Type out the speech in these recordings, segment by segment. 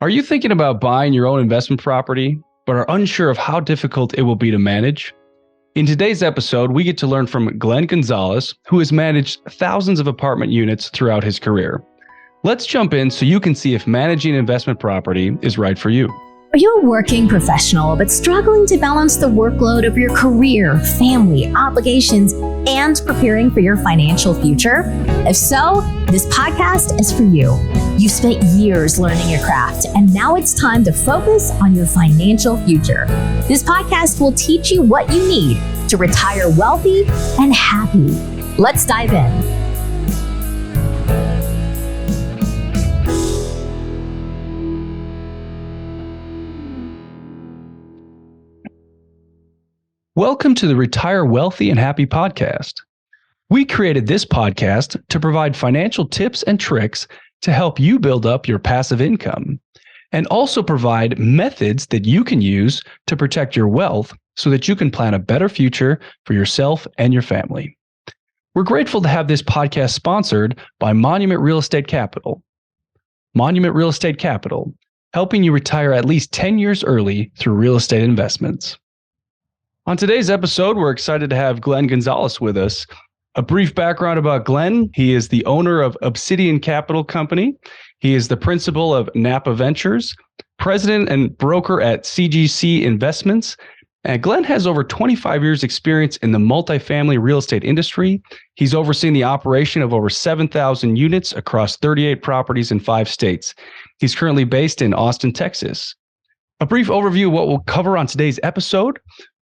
Are you thinking about buying your own investment property, but are unsure of how difficult it will be to manage? In today's episode, we get to learn from Glenn Gonzales, who has managed thousands of apartment units throughout his career. Let's jump in so you can see if managing investment property is right for you. Are you a working professional but struggling to balance the workload of your career, family, obligations, and preparing for your financial future? If so, this podcast is for you. You've spent years learning your craft, and now it's time to focus on your financial future. This podcast will teach you what you need to retire wealthy and happy. Let's dive in. Welcome to the Retire Wealthy and Happy podcast. We created this podcast to provide financial tips and tricks to help you build up your passive income, and also provide methods that you can use to protect your wealth so that you can plan a better future for yourself and your family. We're grateful to have this podcast sponsored by Monument Real Estate Capital. Monument Real Estate Capital, helping you retire at least 10 years early through real estate investments. On today's episode, we're excited to have Glenn Gonzales with us. A brief background about Glenn: he is the owner of Obsidian Capital Company. He is the principal of Napa Ventures, president and broker at CGC Investments. And Glenn has over 25 years experience in the multifamily real estate industry. He's overseen the operation of over 7,000 units across 38 properties in 5 states. He's currently based in Austin, Texas. A brief overview of what we'll cover on today's episode.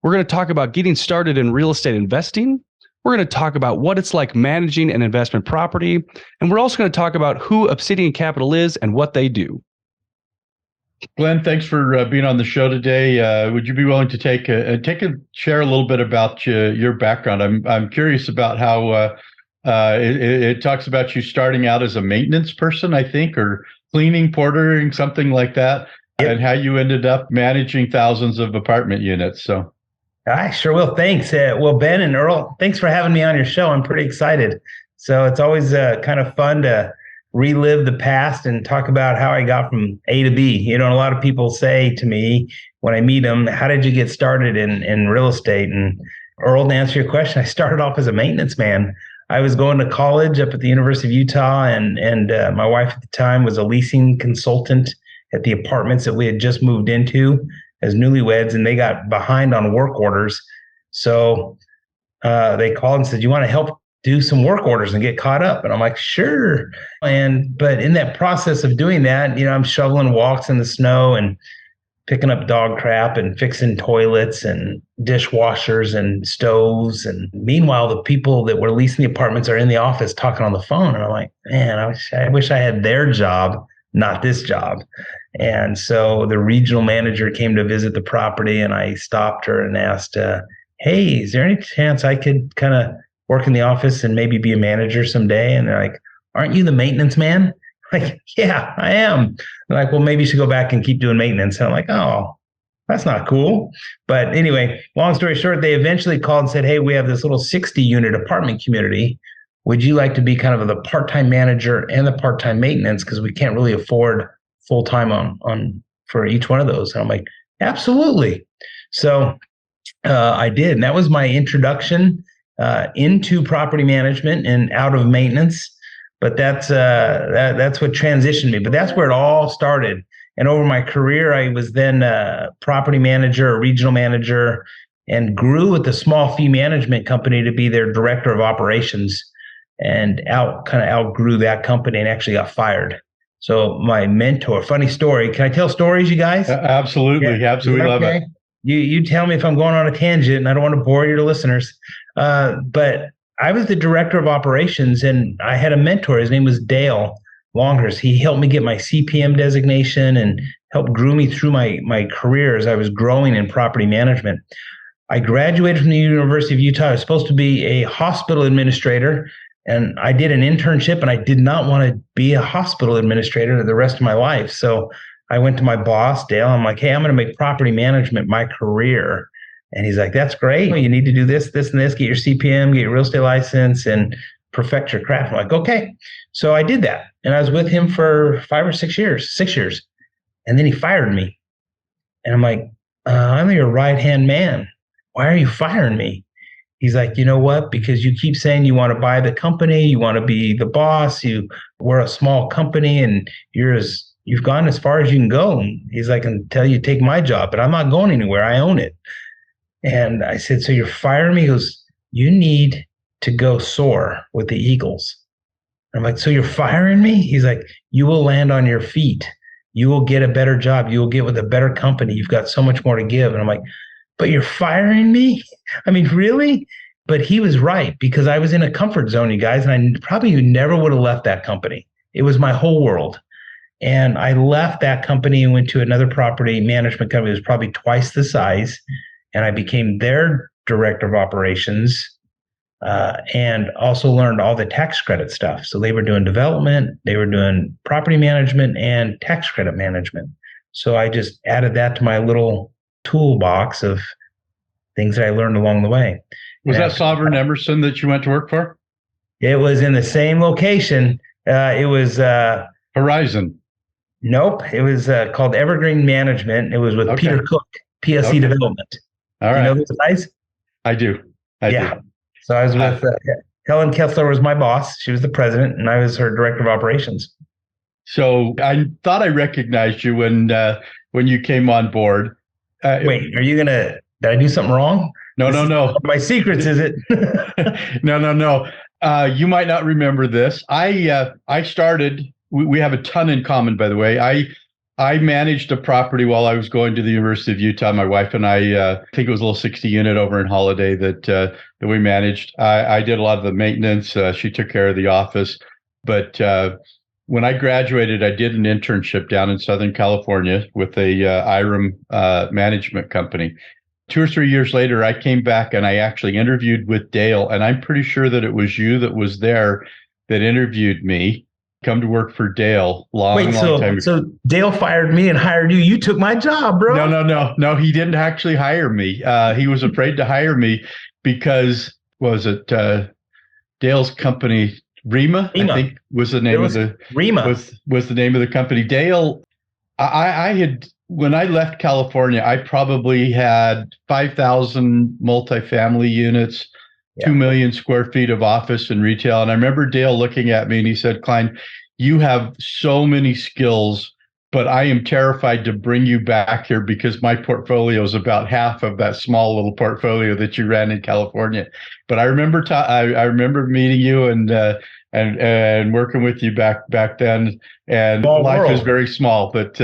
We're going to talk about getting started in real estate investing. We're going to talk about what it's like managing an investment property. And we're also going to talk about who Obsidian Capital is and what they do. Glenn, thanks for being on the show today. Would you be willing to share a little bit about your background? I'm curious about how it talks about you starting out as a maintenance person, I think, or cleaning, portering, something like that, yep, and how you ended up managing thousands of apartment units. So. I sure will. Thanks. Well, Ben and Earl, thanks for having me on your show. I'm pretty excited. So it's always kind of fun to relive the past and talk about how I got from A to B. You know, a lot of people say to me when I meet them, how did you get started in real estate? And Earl, to answer your question, I started off as a maintenance man. I was going to college up at the University of Utah, and my wife at the time was a leasing consultant at the apartments that we had just moved into as newlyweds, and they got behind on work orders. So they called and said, "You want to help do some work orders and get caught up?" And I'm like, "Sure." But in that process of doing that, you know, I'm shoveling walks in the snow and picking up dog crap and fixing toilets and dishwashers and stoves. And meanwhile, the people that were leasing the apartments are in the office talking on the phone. And I'm like, man, I wish I had their job, not this job. And so the regional manager came to visit the property, and I stopped her and asked, "Hey, is there any chance I could kind of work in the office and maybe be a manager someday?" And they're like, "Aren't you the maintenance man?" I'm like, "Yeah, I am." They're like, "Well, maybe you should go back and keep doing maintenance." And I'm like, "Oh, that's not cool." But anyway, long story short, they eventually called and said, "Hey, we have this little 60-unit apartment community. Would you like to be kind of the part-time manager and the part-time maintenance? Because we can't really afford full-time on for each one of those." And I'm like, "Absolutely." So I did. And that was my introduction into property management and out of maintenance. But that's what transitioned me. But that's where it all started. And over my career, I was then a property manager, a regional manager, and grew with a small fee management company to be their director of operations, and outgrew that company and actually got fired. So my mentor, funny story. Can I tell stories, you guys? Absolutely. Yeah. Absolutely. Okay. Love it. You tell me if I'm going on a tangent, and I don't want to bore your listeners. But I was the director of operations, and I had a mentor. His name was Tahl. He helped me get my CPM designation and helped groom me through my career as I was growing in property management. I graduated from the University of Utah. I was supposed to be a hospital administrator, and I did an internship, and I did not want to be a hospital administrator the rest of my life. So I went to my boss, Tahl. I'm like, "Hey, I'm going to make property management my career." And he's like, "That's great. You need to do this, this, and this, get your CPM, get your real estate license, and perfect your craft." I'm like, "Okay." So I did that. And I was with him for 5 or 6 years. And then he fired me. And I'm like, I'm your right-hand man. Why are you firing me? He's like, you know what? Because you keep saying you want to buy the company, you want to be the boss, we're a small company, and you've gone as far as you can go. And he's like, until you take my job, but I'm not going anywhere. I own it. And I said, so you're firing me? He goes, you need to go soar with the eagles. I'm like, so you're firing me? He's like, you will land on your feet. You will get a better job. You will get with a better company. You've got so much more to give. And I'm like, but you're firing me? I mean, really? But he was right, because I was in a comfort zone, you guys, and I probably never would have left that company. It was my whole world. And I left that company and went to another property management company that was probably twice the size. And I became their director of operations, and also learned all the tax credit stuff. So they were doing development, they were doing property management and tax credit management. So I just added that to my little toolbox of things that I learned along the way. Was that Sovereign Emerson that you went to work for? It was in the same location. It was Horizon. Nope. It was called Evergreen Management. It was with Peter Cook, PSC Development. All right. You know those guys? I do. I do. So I was with Helen Kessler was my boss. She was the president, and I was her director of operations. So I thought I recognized you when you came on board. Wait, did I do something wrong? No. My secrets, is it? No. You might not remember this. I started, we have a ton in common, by the way. I managed a property while I was going to the University of Utah. My wife and I think it was a little 60 unit over in Holiday that we managed. I did a lot of the maintenance. She took care of the office. But when I graduated, I did an internship down in Southern California with a IREM management company. 2 or 3 years later, I came back and I actually interviewed with Dale. And I'm pretty sure that it was you that was there that interviewed me. Come to work for Dale long time ago. So Dale fired me and hired you. You took my job, bro. No, he didn't actually hire me. He was afraid to hire me because, Dale's company, Rima, I think was the name of the Rima was the name of the company. Dale, I had, when I left California, I probably had 5,000 multifamily units, 2 million square feet of office and retail. And I remember Dale looking at me and he said, Klein, you have so many skills, but I am terrified to bring you back here because my portfolio is about half of that small little portfolio that you ran in California. But I remember I remember meeting you and working with you back then. And life is very small, but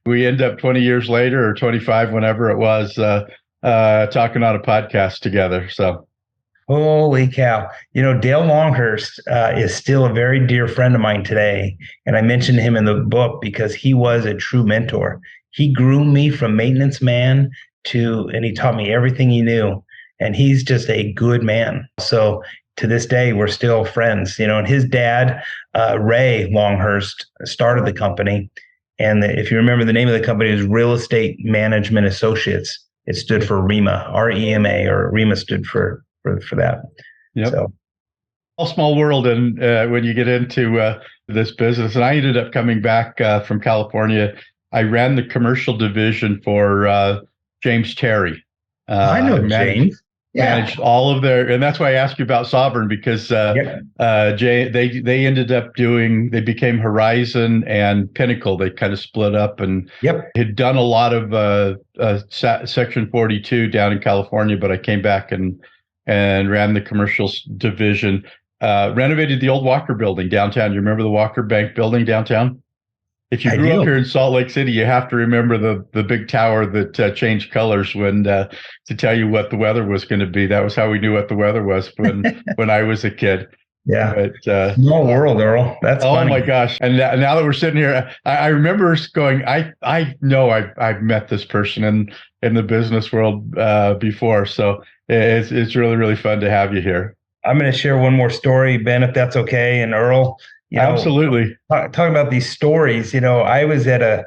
we end up 20 years later or 25, whenever it was, talking on a podcast together. So. Holy cow. Dale Longhurst is still a very dear friend of mine today. And I mentioned him in the book because he was a true mentor. He groomed me from maintenance man and he taught me everything he knew. And he's just a good man. So to this day, we're still friends, and his dad, Ray Longhurst, started the company. And if you remember, the name of the company is Real Estate Management Associates. It stood for REMA, REMA, or REMA stood for that. Yep. So, all small world. And when you get into this business, and I ended up coming back from California, I ran the commercial division for James Terry. I know James. Managed all of their, and that's why I asked you about Sovereign, because they ended up they became Horizon and Pinnacle. They kind of split up and had done a lot of Section 42 down in California, but I came back and ran the commercial division, renovated the old Walker building downtown. You remember the Walker Bank building downtown? If you grew up here in Salt Lake City, you have to remember the big tower that changed colors when to tell you what the weather was going to be. That was how we knew what the weather was when I was a kid. Yeah. But, small world, Earl. That's funny. My gosh. And now that we're sitting here, I remember going, I know I've met this person in the business world before. So it's really, really fun to have you here. I'm going to share one more story, Ben, if that's okay. And Earl, absolutely. Talking about these stories, I was at a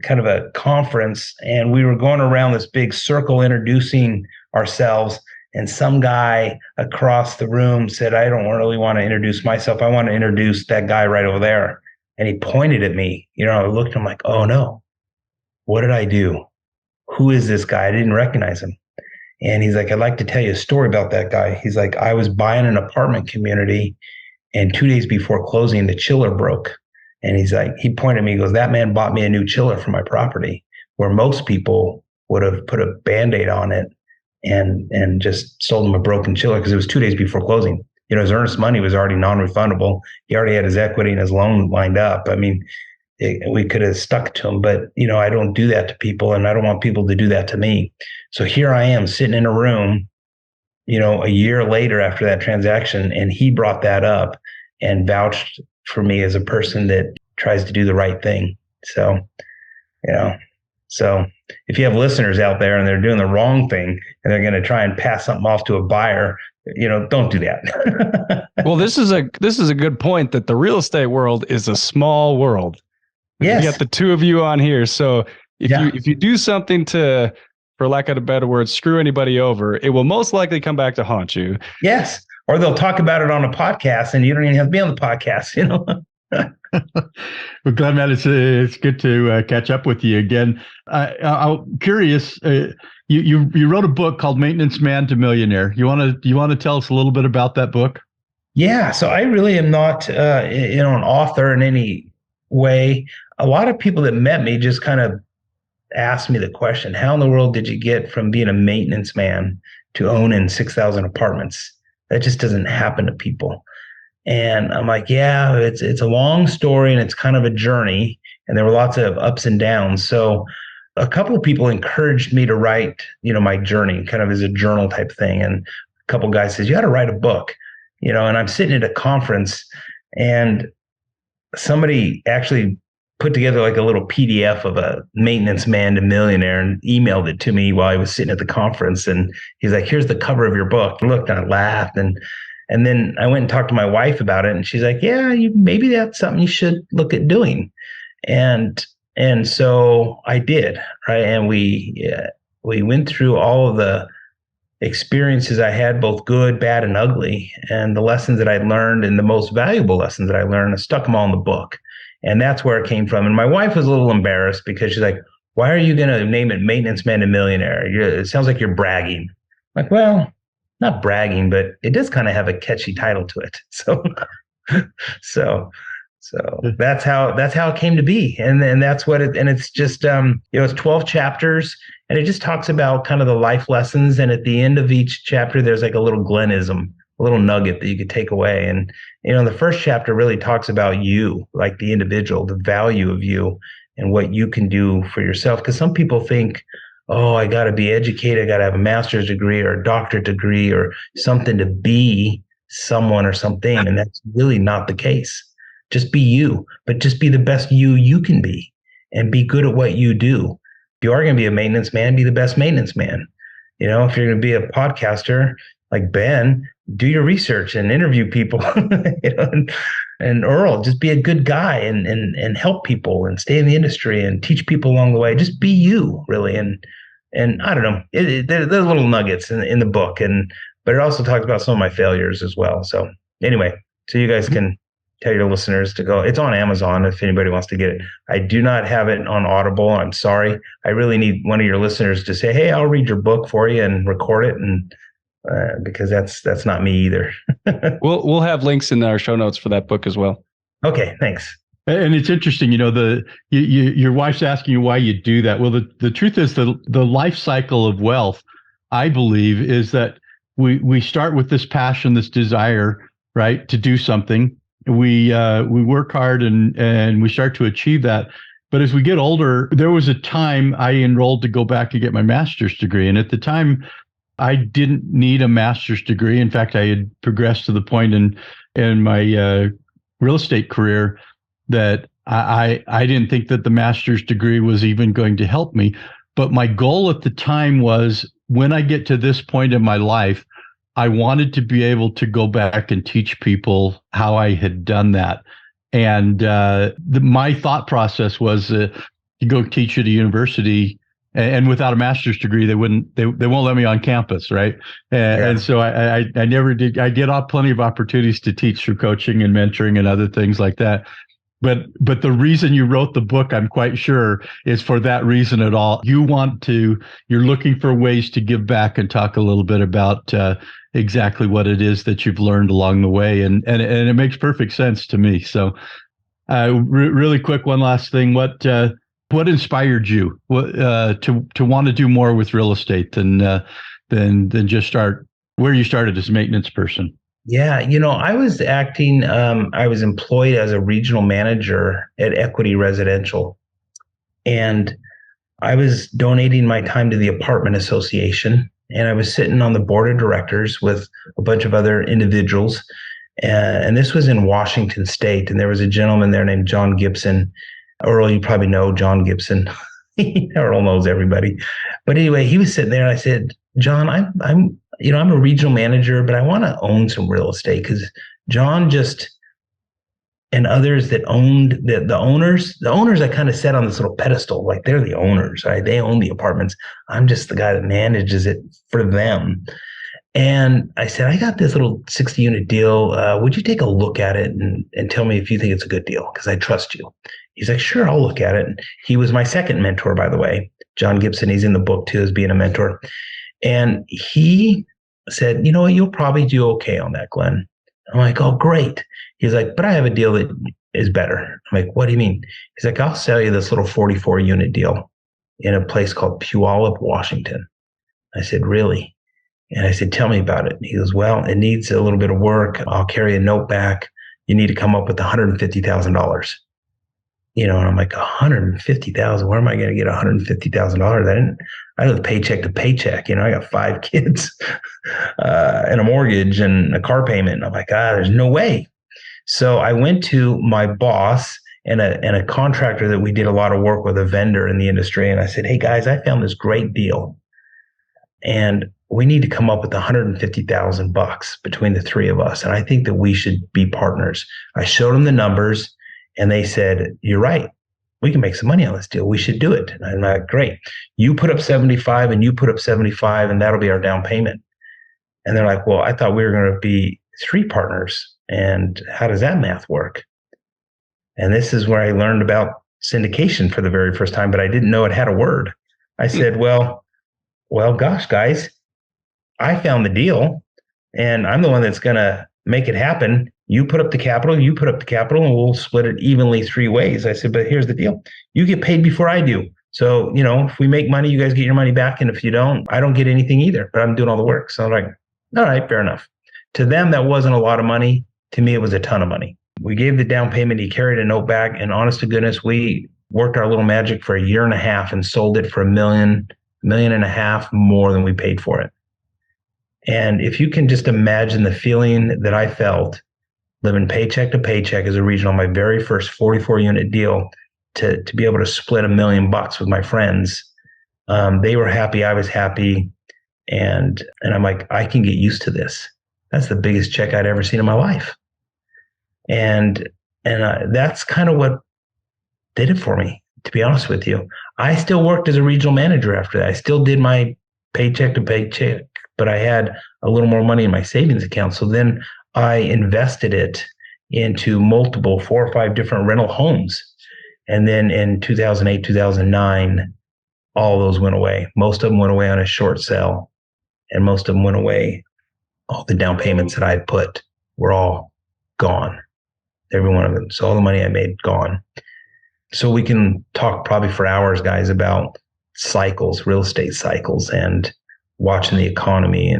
kind of a conference, and we were going around this big circle introducing ourselves. And some guy across the room said, I don't really want to introduce myself. I want to introduce that guy right over there. And he pointed at me. I looked, I'm like, oh no, what did I do? Who is this guy? I didn't recognize him. And he's like, I'd like to tell you a story about that guy. He's like, I was buying an apartment community, and 2 days before closing, the chiller broke. And he's like, he pointed at me, he goes, that man bought me a new chiller for my property, where most people would have put a Band-Aid on it and just sold him a broken chiller, because it was 2 days before closing. His earnest money was already non-refundable. He already had his equity and his loan lined up. I mean, we could have stuck to him, but I don't do that to people, and I don't want people to do that to me. So here I am sitting in a room, a year later after that transaction, and he brought that up and vouched for me as a person that tries to do the right thing. So, so if you have listeners out there and they're doing the wrong thing and they're going to try and pass something off to a buyer, don't do that. Well, this is a good point, that the real estate world is a small world. Yes. You got the two of you on here. So if you do something to, for lack of a better word, screw anybody over, it will most likely come back to haunt you. Yes. Or they'll talk about it on a podcast and you don't even have to be on the podcast, Well, Glenn, man, it's good to catch up with you again. I'm curious. You wrote a book called Maintenance Man to Millionaire. You want to tell us a little bit about that book? Yeah. So I really am not an author in any way. A lot of people that met me just kind of asked me the question, how in the world did you get from being a maintenance man to owning 6,000 apartments? That just doesn't happen to people. And I'm like, yeah, it's a long story and it's kind of a journey. And there were lots of ups and downs. So a couple of people encouraged me to write, my journey kind of as a journal type thing. And a couple of guys says, you got to write a book, and I'm sitting at a conference and somebody actually put together like a little PDF of a maintenance man to millionaire and emailed it to me while I was sitting at the conference. And he's like, here's the cover of your book. I looked and I laughed. And then I went and talked to my wife about it. And she's like, yeah, maybe that's something you should look at doing. And so I did. Right. And we went through all of the experiences I had, both good, bad, and ugly, and the lessons that I learned, and the most valuable lessons that I learned, I stuck them all in the book. And that's where it came from. And my wife was a little embarrassed because she's like, why are you going to name it Maintenance Man to Millionaire? It sounds like you're bragging. I'm like, well, not bragging, but it does kind of have a catchy title to it. So that's how it came to be. And that's what it, and it's just, it's 12 chapters, and it just talks about kind of the life lessons. And at the end of each chapter, there's like a little Glennism, a little nugget that you could take away. And, the first chapter really talks about you, like the individual, the value of you and what you can do for yourself. Because some people think, oh, I got to be educated. I got to have a master's degree or a doctorate degree or something to be someone or something. And that's really not the case. Just be you, but just be the best you can be, and be good at what you do. If you are going to be a maintenance man, be the best maintenance man. If you're going to be a podcaster like Ben, do your research and interview people. And Earl, just be a good guy and help people and stay in the industry and teach people along the way. Just be you, really. And I don't know, there's little nuggets in the book, but it also talks about some of my failures as well. So anyway, so you guys can tell your listeners to go. It's on Amazon if anybody wants to get it. I do not have it on Audible. I'm sorry. I really need one of your listeners to say, hey, I'll read your book for you and record it, and because that's not me either. We'll have links in our show notes for that book as well. Okay, thanks. And it's interesting, your wife's asking you why you do that. Well, the truth is the life cycle of wealth, I believe, is that we start with this passion, this desire, right, to do something. We work hard and we start to achieve that. But as we get older, there was a time I enrolled to go back and get my master's degree. And at the time, I didn't need a master's degree. In fact, I had progressed to the point in my real estate career that I didn't think that the master's degree was even going to help me. But my goal at the time was, when I get to this point in my life, I wanted to be able to go back and teach people how I had done that. And my thought process was to go teach at a university, and without a master's degree, they won't let me on campus, right? And so I never did. I get plenty of opportunities to teach through coaching and mentoring and other things like that. But the reason you wrote the book, I'm quite sure, is for that reason at all. You're looking for ways to give back and talk a little bit about exactly what it is that you've learned along the way. And it makes perfect sense to me. So really quick, one last thing. What inspired you to want to do more with real estate than just start where you started as a maintenance person? Yeah, I was I was employed as a regional manager at Equity Residential, and I was donating my time to the apartment association, and I was sitting on the board of directors with a bunch of other individuals. And this was in Washington State, and there was a gentleman there named John Gibson. Earl, you probably know John Gibson. Earl knows everybody. But anyway, he was sitting there, and I said, John, I'm a regional manager, but I want to own some real estate, because John and others that owned the owners I kind of set on this little pedestal, like they're the owners, right? They own the apartments. I'm just the guy that manages it for them. And I said, I got this little 60 unit deal. Would you take a look at it and tell me if you think it's a good deal? Because I trust you. He's like, sure, I'll look at it. And he was my second mentor, by the way. John Gibson, he's in the book too, as being a mentor. And he said, you know what, you'll probably do okay on that, Glenn. I'm like, oh, great. He's like, but I have a deal that is better. I'm like, what do you mean? He's like, I'll sell you this little 44 unit deal in a place called Puyallup, Washington. I said, really? And I said, tell me about it. He goes, well, it needs a little bit of work. I'll carry a note back. You need to come up with $150,000. And I'm like, $150,000. Where am I going to get $150,000? I live paycheck to paycheck. I got 5 kids and a mortgage and a car payment. And I'm like, there's no way. So I went to my boss and a contractor that we did a lot of work with, a vendor in the industry. And I said, hey guys, I found this great deal, and we need to come up with $150,000 between the three of us. And I think that we should be partners. I showed them the numbers, and they said, you're right. We can make some money on this deal. We should do it. And I'm like, great. You put up 75 and you put up 75, and that'll be our down payment. And they're like, well, I thought we were going to be 3 partners. And how does that math work? And this is where I learned about syndication for the very first time, but I didn't know it had a word. I said, well, gosh, guys, I found the deal, and I'm the one that's going to make it happen. You put up the capital, and we'll split it evenly 3 ways. I said, but here's the deal. You get paid before I do. So, if we make money, you guys get your money back. And if you don't, I don't get anything either, but I'm doing all the work. So I'm like, all right, fair enough. To them, that wasn't a lot of money. To me, it was a ton of money. We gave the down payment. He carried a note back. And honest to goodness, we worked our little magic for 1.5 years and sold it for $1.5 million more than we paid for it. And if you can just imagine the feeling that I felt living paycheck to paycheck as a regional, my very first 44 unit deal, to be able to split $1 million with my friends. They were happy. I was happy. And I'm like, I can get used to this. That's the biggest check I'd ever seen in my life. And that's kind of what did it for me, to be honest with you. I still worked as a regional manager after that. I still did my paycheck to paycheck, but I had a little more money in my savings account. So then I invested it into multiple 4 or 5 different rental homes. And then in 2008, 2009, all those went away. Most of them went away on a short sale, and most of them went away. All the down payments that I had put were all gone. Every one of them. So all the money I made, gone. So we can talk probably for hours, guys, about cycles, real estate cycles, and watching the economy.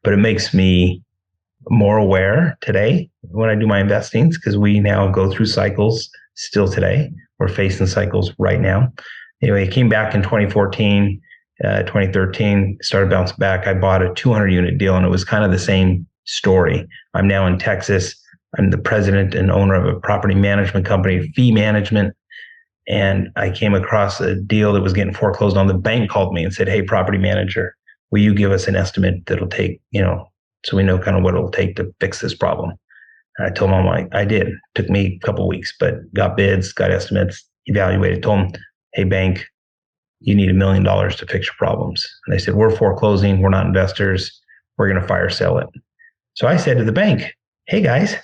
But it makes me more aware today when I do my investings, because we now go through cycles still today. We're facing cycles right now. Anyway, it came back in 2014, 2013, started bouncing back. I bought a 200 unit deal, and it was kind of the same story. I'm now in Texas. I'm the president and owner of a property management company, Fee Management. And I came across a deal that was getting foreclosed on. The bank called me and said, hey, property manager, will you give us an estimate that'll take, so we know kind of what it'll take to fix this problem? And I told them, I did. It took me a couple of weeks, but got bids, got estimates, evaluated, told them, hey, bank, you need $1 million to fix your problems. And they said, we're foreclosing. We're not investors. We're going to fire sell it. So I said to the bank, hey, guys,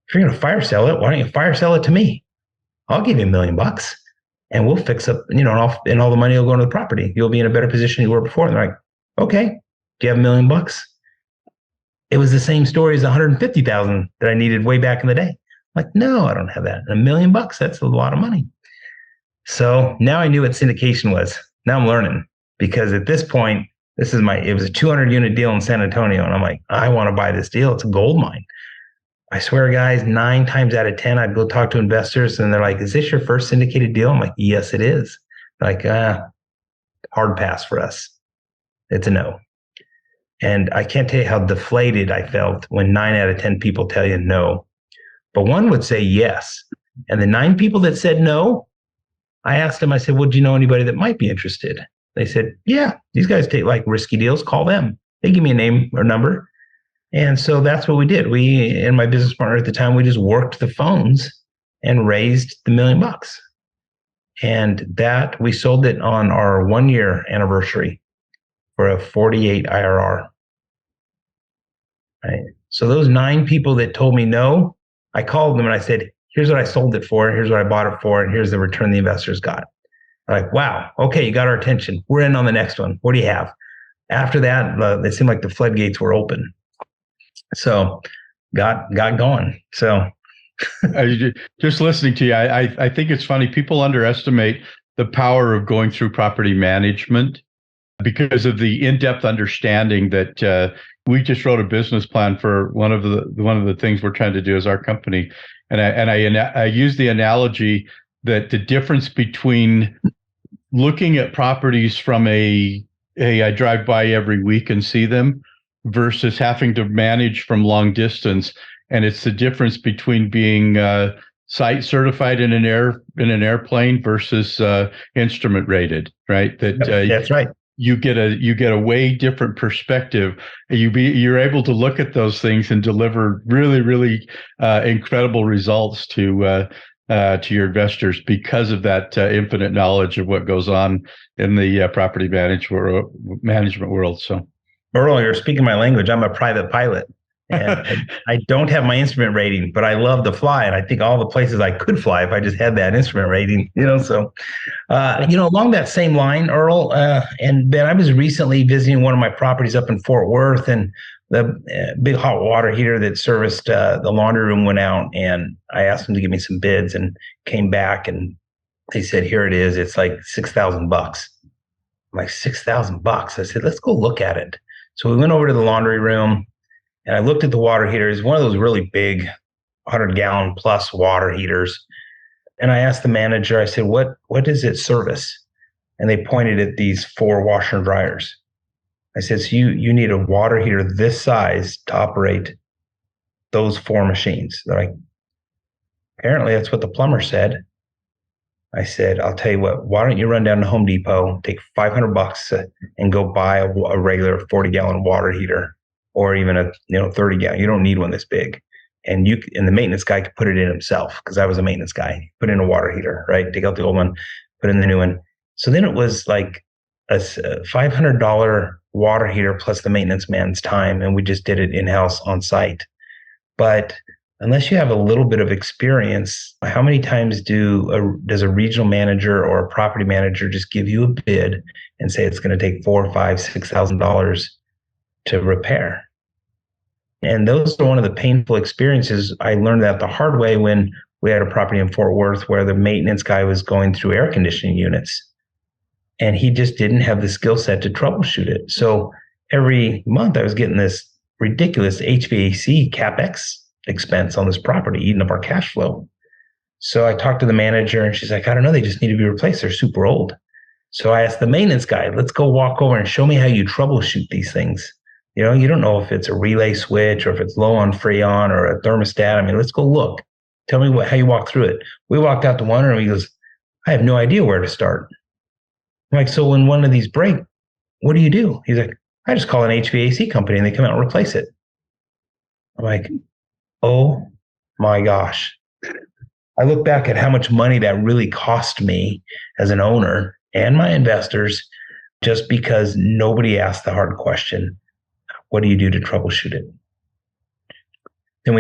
if you're going to fire sell it, why don't you fire sell it to me? I'll give you $1 million and we'll fix up, and all the money will go into the property. You'll be in a better position you were before. And they're like, okay, do you have $1 million? It was the same story as $150,000 that I needed way back in the day. I'm like, no, I don't have that. $1 million, that's a lot of money. So now I knew what syndication was. Now I'm learning, because at this point, it was a 200 unit deal in San Antonio. And I'm like, I want to buy this deal. It's a gold mine. I swear, guys, 9 times out of 10, I'd go talk to investors and they're like, is this your first syndicated deal? I'm like, yes, it is. Like, hard pass for us. It's a no. And I can't tell you how deflated I felt when 9 out of 10 people tell you no. But one would say yes. And the 9 people that said no, I asked them, I said, well, do you know anybody that might be interested? They said, yeah, these guys take like risky deals. Call them. They give me a name or number. And so that's what we did. We and my business partner at the time, we just worked the phones and raised the $1 million. And that we sold it on our 1-year anniversary for a 48 IRR. Right. So those 9 people that told me no, I called them and I said, here's what I sold it for, here's what I bought it for, and here's the return the investors got. They're like, wow, okay, you got our attention. We're in on the next one. What do you have? After that, it seemed like the floodgates were open. So got going. So just listening to you, I think it's funny. People underestimate the power of going through property management because of the in-depth understanding that we just wrote a business plan for one of the things we're trying to do as our company. And I use the analogy that the difference between looking at properties from I drive by every week and see them versus having to manage from long distance. And it's the difference between being site certified in an airplane versus instrument rated, right? That's right. You get a way different perspective. You're able to look at those things and deliver really, really incredible results to your investors because of that infinite knowledge of what goes on in the property management world. So, Earl, you're speaking my language. I'm a private pilot. And I don't have my instrument rating, but I love to fly. And I think all the places I could fly if I just had that instrument rating, So, along that same line, Earl, and Ben, I was recently visiting one of my properties up in Fort Worth, and the big hot water heater that serviced the laundry room went out, and I asked them to give me some bids and came back and they said, here it is. It's like $6,000. I'm like, $6,000. I said, let's go look at it. So we went over to the laundry room and I looked at the water heater. It's one of those really big 100-gallon plus water heaters. And I asked the manager, I said, what does it service? And they pointed at these 4 washer and dryers. I said, so you need a water heater this size to operate those 4 machines. They're like, apparently that's what the plumber said. I said, I'll tell you what, why don't you run down to Home Depot, take $500 and go buy a regular 40-gallon water heater, or even a 30-gallon. You don't need one this big. And the maintenance guy could put it in himself, because I was a maintenance guy. Put in a water heater, right? Take out the old one, put in the new one. So then it was like a $500 water heater plus the maintenance man's time, and we just did it in-house on site. But unless you have a little bit of experience, how many times does a regional manager or a property manager just give you a bid and say it's going to take $4,000, $5,000, $6,000 to repair? And those are one of the painful experiences. I learned that the hard way when we had a property in Fort Worth where the maintenance guy was going through air conditioning units, and he just didn't have the skill set to troubleshoot it. So every month I was getting this ridiculous HVAC CapEx expense on this property, eating up our cash flow. So I talked to the manager and she's like, I don't know, they just need to be replaced. They're super old. So I asked the maintenance guy, let's go walk over and show me how you troubleshoot these things. You don't know if it's a relay switch or if it's low on Freon or a thermostat. I mean, let's go look. Tell me how you walk through it. We walked out to one and he goes, I have no idea where to start. I'm like, so when one of these break, what do you do? He's like, I just call an HVAC company and they come out and replace it. I'm like, oh my gosh. I look back at how much money that really cost me as an owner and my investors, just because nobody asked the hard question. What do you do to troubleshoot it? Then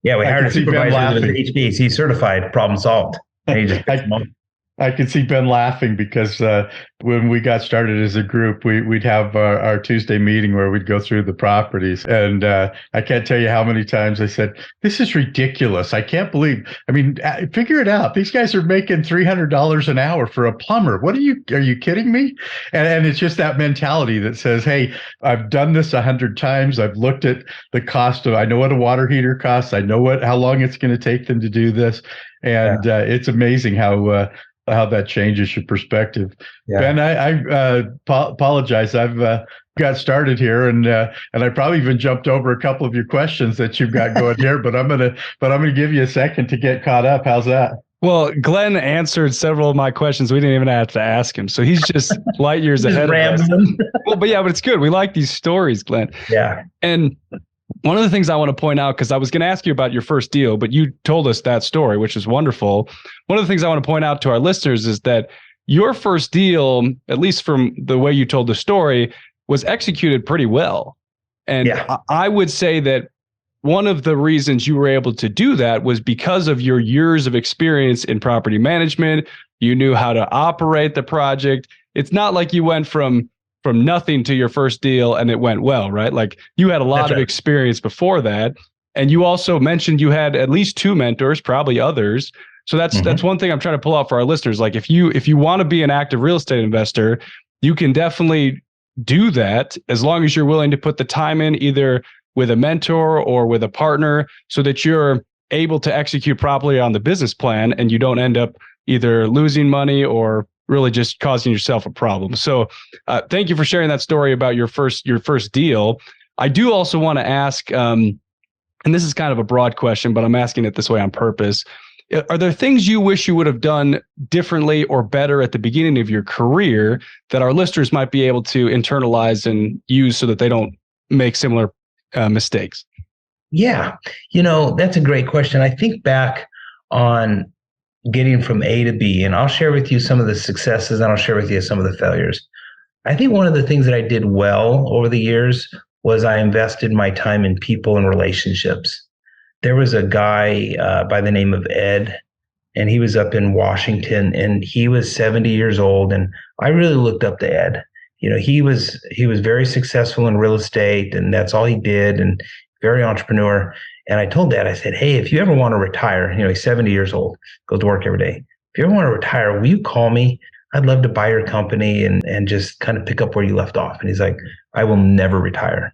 Yeah, we I hired can a see Ben supervisor that was laughing. HVAC certified, problem solved. And he just fixed them all. I could see Ben laughing because when we got started as a group, we'd have our Tuesday meeting where we'd go through the properties. And I can't tell you how many times I said, this is ridiculous. I can't believe, I mean, figure it out. These guys are making $300 an hour for a plumber. Are you kidding me? And it's just that mentality that says, hey, I've done this 100 times. I've looked at the cost of, I know what a water heater costs. I know how long it's going to take them to do this. And it's amazing how that changes your perspective. Yeah. Ben, I apologize. I've got started here, and I probably even jumped over a couple of your questions that you've got going here. But I'm gonna give you a second to get caught up. How's that? Well, Glenn answered several of my questions. We didn't even have to ask him, so he's just light years ahead of us. Well, but it's good. We like these stories, Glenn. Yeah. And one of the things I want to point out, because I was going to ask you about your first deal, but you told us that story, which is wonderful. One of the things I want to point out to our listeners is that your first deal, at least from the way you told the story, was executed pretty well. And I would say that one of the reasons you were able to do that was because of your years of experience in property management. You knew how to operate the project. It's not like you went from nothing to your first deal and it went well, right? Like you had a lot of experience before that. And you also mentioned you had at least 2 mentors, probably others. So that's one thing I'm trying to pull out for our listeners. Like if you want to be an active real estate investor, you can definitely do that as long as you're willing to put the time in, either with a mentor or with a partner, so that you're able to execute properly on the business plan and you don't end up either losing money or really just causing yourself a problem. So thank you for sharing that story about your first deal. I do also want to ask, and this is kind of a broad question, but I'm asking it this way on purpose. Are there things you wish you would have done differently or better at the beginning of your career that our listeners might be able to internalize and use so that they don't make similar mistakes? Yeah, that's a great question. I think back on getting from A to B, and I'll share with you some of the successes and I'll share with you some of the failures. I think one of the things that I did well over the years was I invested my time in people and relationships. There was a guy by the name of Ed, and he was up in Washington, and he was 70 years old, and I really looked up to Ed. He was very successful in real estate, and that's all he did, and very entrepreneur. And I told Dad, I said, hey, if you ever want to retire, he's 70 years old, goes to work every day. If you ever want to retire, will you call me? I'd love to buy your company and just kind of pick up where you left off. And he's like, I will never retire.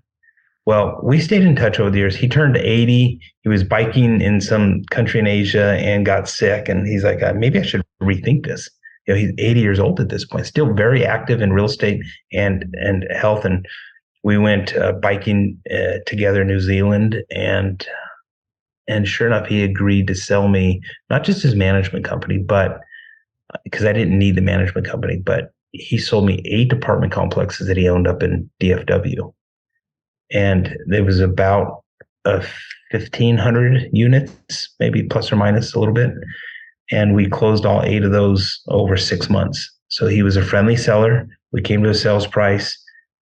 Well, we stayed in touch over the years. He turned 80. He was biking in some country in Asia and got sick. And he's like, maybe I should rethink this. He's 80 years old at this point, still very active in real estate and health. And we went biking together in New Zealand, and sure enough, he agreed to sell me not just his management company, but because I didn't need the management company, but he sold me 8 apartment complexes that he owned up in DFW, and there was about 1,500 units, maybe plus or minus a little bit, and we closed all 8 of those over 6 months. So he was a friendly seller. We came to a sales price.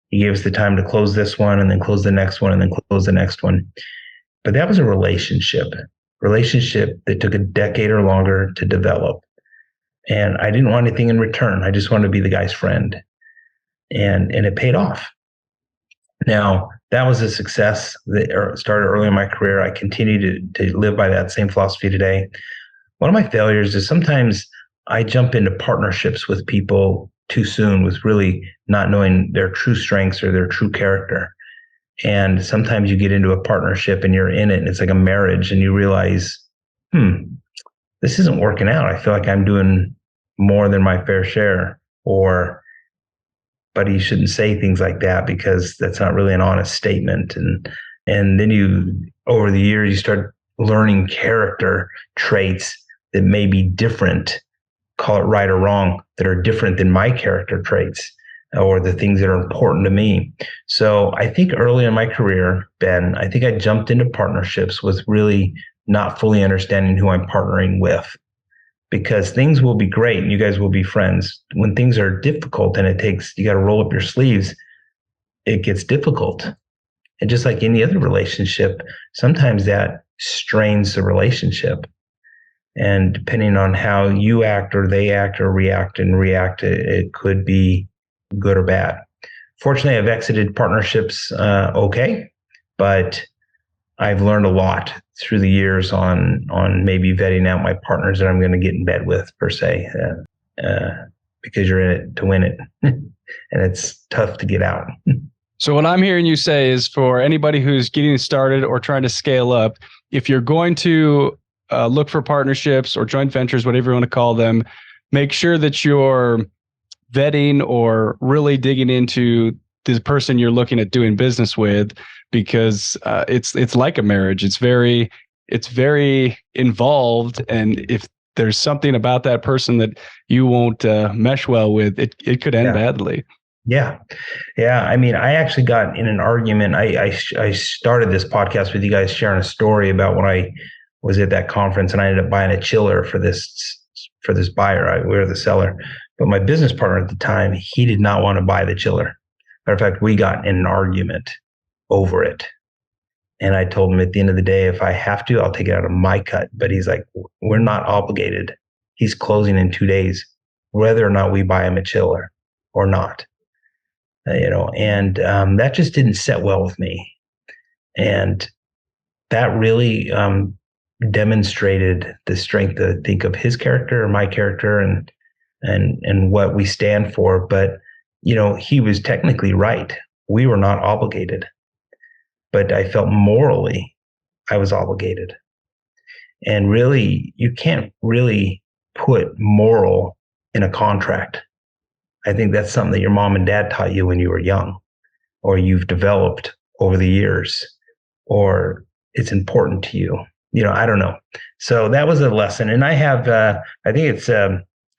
He gave us the time to close this one and then close the next one and then close the next one. But that was a relationship that took a decade or longer to develop. And I didn't want anything in return. I just wanted to be the guy's friend. And it paid off. Now, that was a success that started early in my career. I continue to live by that same philosophy today. One of my failures is sometimes I jump into partnerships with people too soon with really not knowing their true strengths or their true character. And sometimes you get into a partnership and you're in it and it's like a marriage and you realize, this isn't working out. I feel like I'm doing more than my fair share, but you shouldn't say things like that because that's not really an honest statement. And then over the years, you start learning character traits that may be different, call it right or wrong, that are different than my character traits or the things that are important to me. So I think early in my career, Ben, I think I jumped into partnerships with really not fully understanding who I'm partnering with, because things will be great and you guys will be friends. When things are difficult and you got to roll up your sleeves, it gets difficult. And just like any other relationship, sometimes that strains the relationship. And depending on how you act or they act or react, it could be good or bad. Fortunately, I've exited partnerships okay, but I've learned a lot through the years on maybe vetting out my partners that I'm going to get in bed with, per se, because you're in it to win it. And it's tough to get out. So what I'm hearing you say is, for anybody who's getting started or trying to scale up, if you're going to look for partnerships or joint ventures, whatever you want to call them, make sure that you're vetting or really digging into the person you're looking at doing business with, because it's like a marriage. It's very involved, and if there's something about that person that you won't mesh well with, it could end badly. Yeah. I mean, I actually got in an argument. I started this podcast with you guys sharing a story about when I was at that conference, and I ended up buying a chiller for this buyer. We were the seller, but my business partner at the time, he did not want to buy the chiller. Matter of fact, we got in an argument over it. And I told him, at the end of the day, if I have to, I'll take it out of my cut. But he's like, we're not obligated. He's closing in 2 days, whether or not we buy him a chiller or not. And that just didn't set well with me. And that really demonstrated the strength, I think, of his character or my character and what we stand for. But, he was technically right. We were not obligated, but I felt morally I was obligated. And really, you can't really put moral in a contract. I think that's something that your mom and dad taught you when you were young, or you've developed over the years, or it's important to you. I don't know. So that was a lesson. And I have, I think it's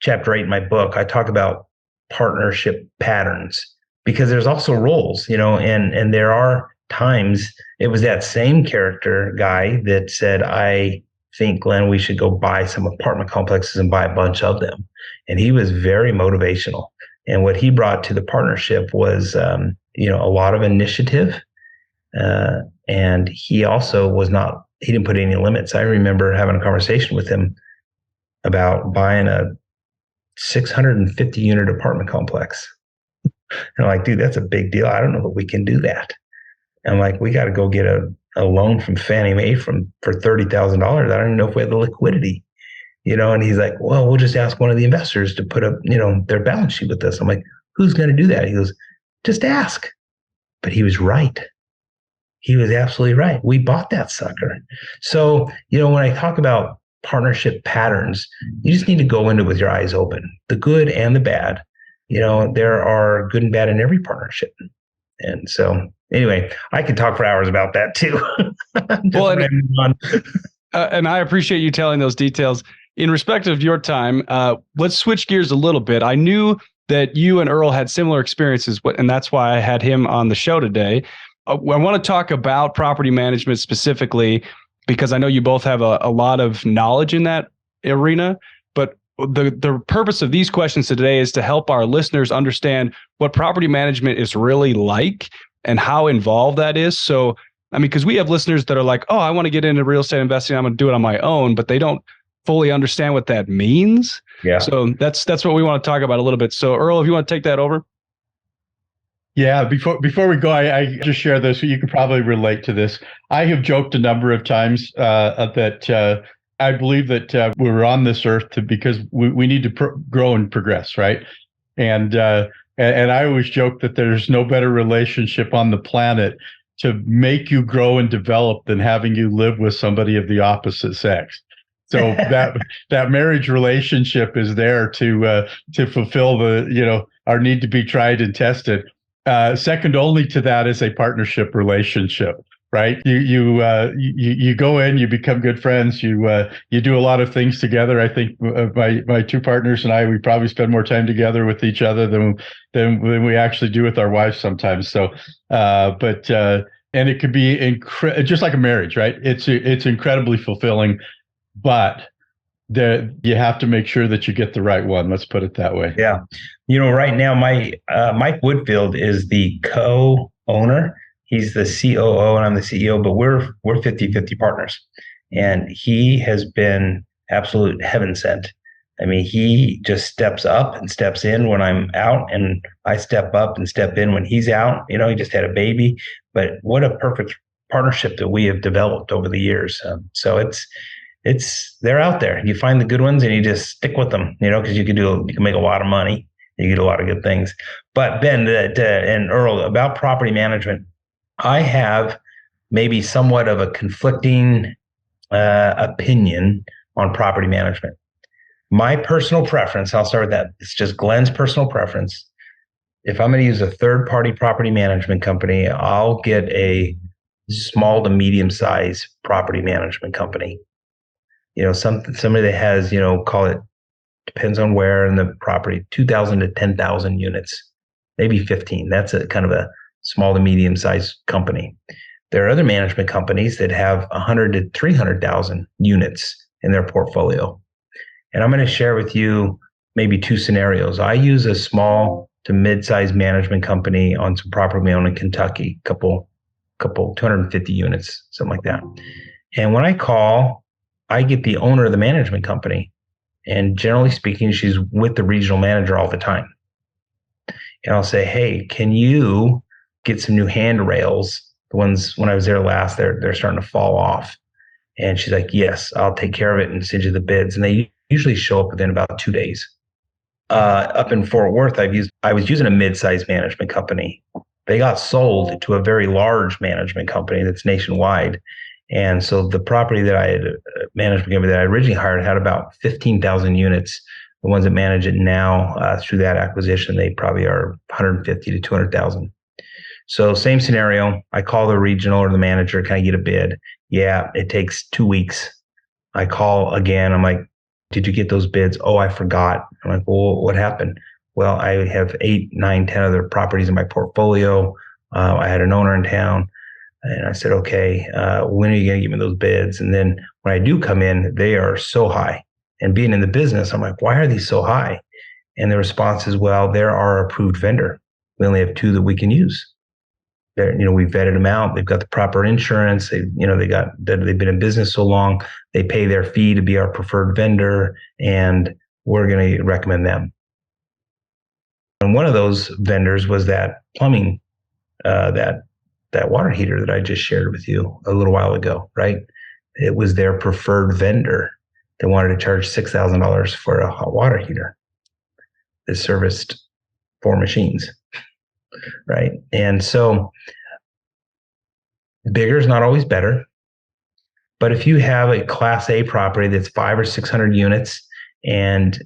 chapter 8 in my book. I talk about partnership patterns, because there's also roles, and there are times. It was that same character guy that said, I think, Glenn, we should go buy some apartment complexes and buy a bunch of them. And he was very motivational. And what he brought to the partnership was, a lot of initiative. And he also he didn't put any limits. I remember having a conversation with him about buying a 650 unit apartment complex. And I'm like, dude, that's a big deal. I don't know that we can do that. I'm like, we got to go get a loan from Fannie Mae for $30,000. I don't even know if we have the liquidity, and he's like, well, we'll just ask one of the investors to put up, their balance sheet with us. I'm like, who's going to do that? He goes, just ask. But he was right. He was absolutely right. We bought that sucker. So, when I talk about partnership patterns, you just need to go into it with your eyes open, the good and the bad. There are good and bad in every partnership. And so anyway, I could talk for hours about that too. And I appreciate you telling those details. In respect of your time, let's switch gears a little bit. I knew that you and Earl had similar experiences, and that's why I had him on the show today. I want to talk about property management specifically, because I know you both have a lot of knowledge in that arena. But the purpose of these questions today is to help our listeners understand what property management is really like and how involved that is. So, because we have listeners that are like, oh, I want to get into real estate investing, I'm going to do it on my own, but they don't fully understand what that means. Yeah. So that's what we want to talk about a little bit. So Earl, if you want to take that over. Yeah, before we go, I just share this. You can probably relate to this. I have joked a number of times that I believe that we're on this earth because we need to grow and progress, right? And I always joke that there's no better relationship on the planet to make you grow and develop than having you live with somebody of the opposite sex. So that marriage relationship is there to fulfill our need to be tried and tested. Second only to that is a partnership relationship, right? You go in, you become good friends, you do a lot of things together. I think my two partners and I, we probably spend more time together with each other than we actually do with our wives sometimes. So, and it could be just like a marriage, right? It's incredibly fulfilling, but you have to make sure that you get the right one. Let's put it that way. Yeah. Right now, Mike Woodfield is the co-owner. He's the COO and I'm the CEO, but we're 50-50 partners. And he has been absolute heaven sent. I mean, he just steps up and steps in when I'm out, and I step up and step in when he's out. You know, he just had a baby, but what a perfect partnership that we have developed over the years. So they're out there. You find the good ones and you just stick with them, you know, because you can make a lot of money. You get a lot of good things. But Ben and Earl, about property management, I have maybe somewhat of a conflicting opinion on property management. My personal preference, I'll start with that. It's just Glenn's personal preference. If I'm going to use a third-party property management company, I'll get a small to medium-sized property management company. You know, somebody that has, you know, call it, depends on where in the property, 2,000 to 10,000 units, maybe 15. That's a kind of a small to medium-sized company. There are other management companies that have 100 to 300,000 units in their portfolio. And I'm going to share with you maybe two scenarios. I use a small to mid-sized management company on some property we own in Kentucky, couple 250 units, something like that. And when I call, I get the owner of the management company. And generally speaking, she's with the regional manager all the time. And I'll say, hey, can you get some new handrails? The ones when I was there last, they're starting to fall off. And she's like, yes, I'll take care of it and send you the bids. And they usually show up within about 2 days. Up in Fort Worth, I was using a mid-sized management company. They got sold to a very large management company that's nationwide. And so the property that I had, management company that I originally hired, had about 15,000 units. The ones that manage it now through that acquisition, they probably are 150 to 200,000. So same scenario. I call the regional or the manager, can I get a bid? Yeah, it takes 2 weeks. I call again. I'm like, did you get those bids? Oh, I forgot. I'm like, well, what happened? Well, I have 8, 9, 10 other properties in my portfolio. I had an owner in town. And I said, okay, when are you going to give me those bids? And then when I do come in, they are so high. And being in the business, I'm like, why are these so high? And the response is, well, they're our approved vendor. We only have 2 that we can use. We vetted them out. They've got the proper insurance. They've been in business so long. They pay their fee to be our preferred vendor, and we're going to recommend them. And one of those vendors was that plumbing, that water heater that I just shared with you a little while ago, right? It was their preferred vendor. They wanted to charge $6,000 for a hot water heater that serviced 4 machines, right? And so bigger is not always better. But if you have a Class A property that's 500 or 600 units, and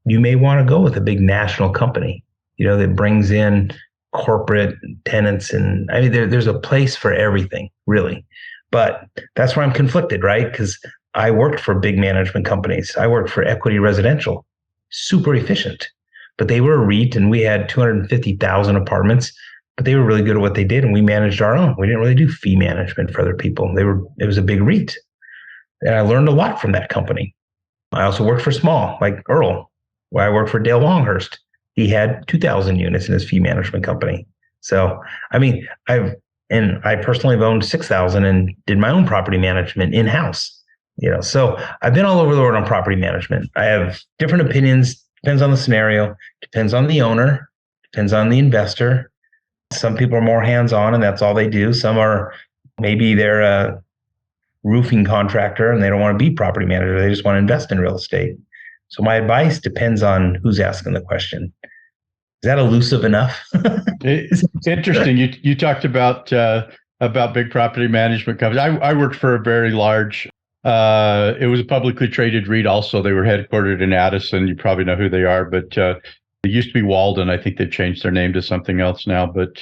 you may want to go with a big national company, that brings in corporate tenants, and I mean, there's a place for everything, really. But that's where I'm conflicted, right? Because I worked for big management companies. I worked for Equity Residential, super efficient, but they were a REIT, and we had 250,000 apartments, but they were really good at what they did, and we managed our own. We didn't really do fee management for other people. It was a big REIT, and I learned a lot from that company. I also worked for small, like Earl, where I worked for Dale Longhurst. He had 2,000 units in his fee management company. So, I mean, I personally have owned 6,000 and did my own property management in-house. So I've been all over the world on property management. I have different opinions. Depends on the scenario. Depends on the owner. Depends on the investor. Some people are more hands-on, and that's all they do. Some are, maybe they're a roofing contractor and they don't want to be property manager. They just want to invest in real estate. So my advice depends on who's asking the question. Is that elusive enough? It's interesting. You talked about big property management companies. I worked for a very large, it was a publicly traded REIT also. They were headquartered in Addison. You probably know who they are, but it used to be Walden. I think they've changed their name to something else now, but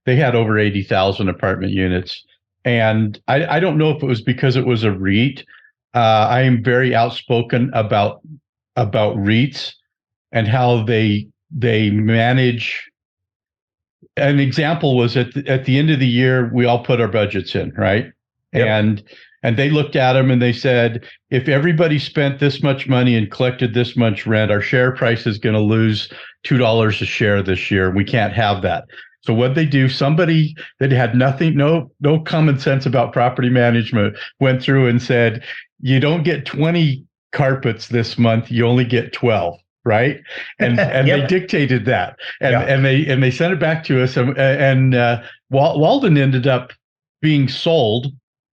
they had over 80,000 apartment units. And I don't know if it was because it was a REIT. I am very outspoken about REITs and how they manage. An example was at the end of the year, we all put our budgets in, right? Yep. And they looked at them and they said, if everybody spent this much money and collected this much rent, our share price is going to lose $2 a share this year. We can't have that. So what they do, somebody that had nothing, no common sense about property management went through and said, you don't get 20 carpets this month, you only get 12. Right. And Yep. they dictated that. And Yeah. they sent it back to us. And Walden ended up being sold.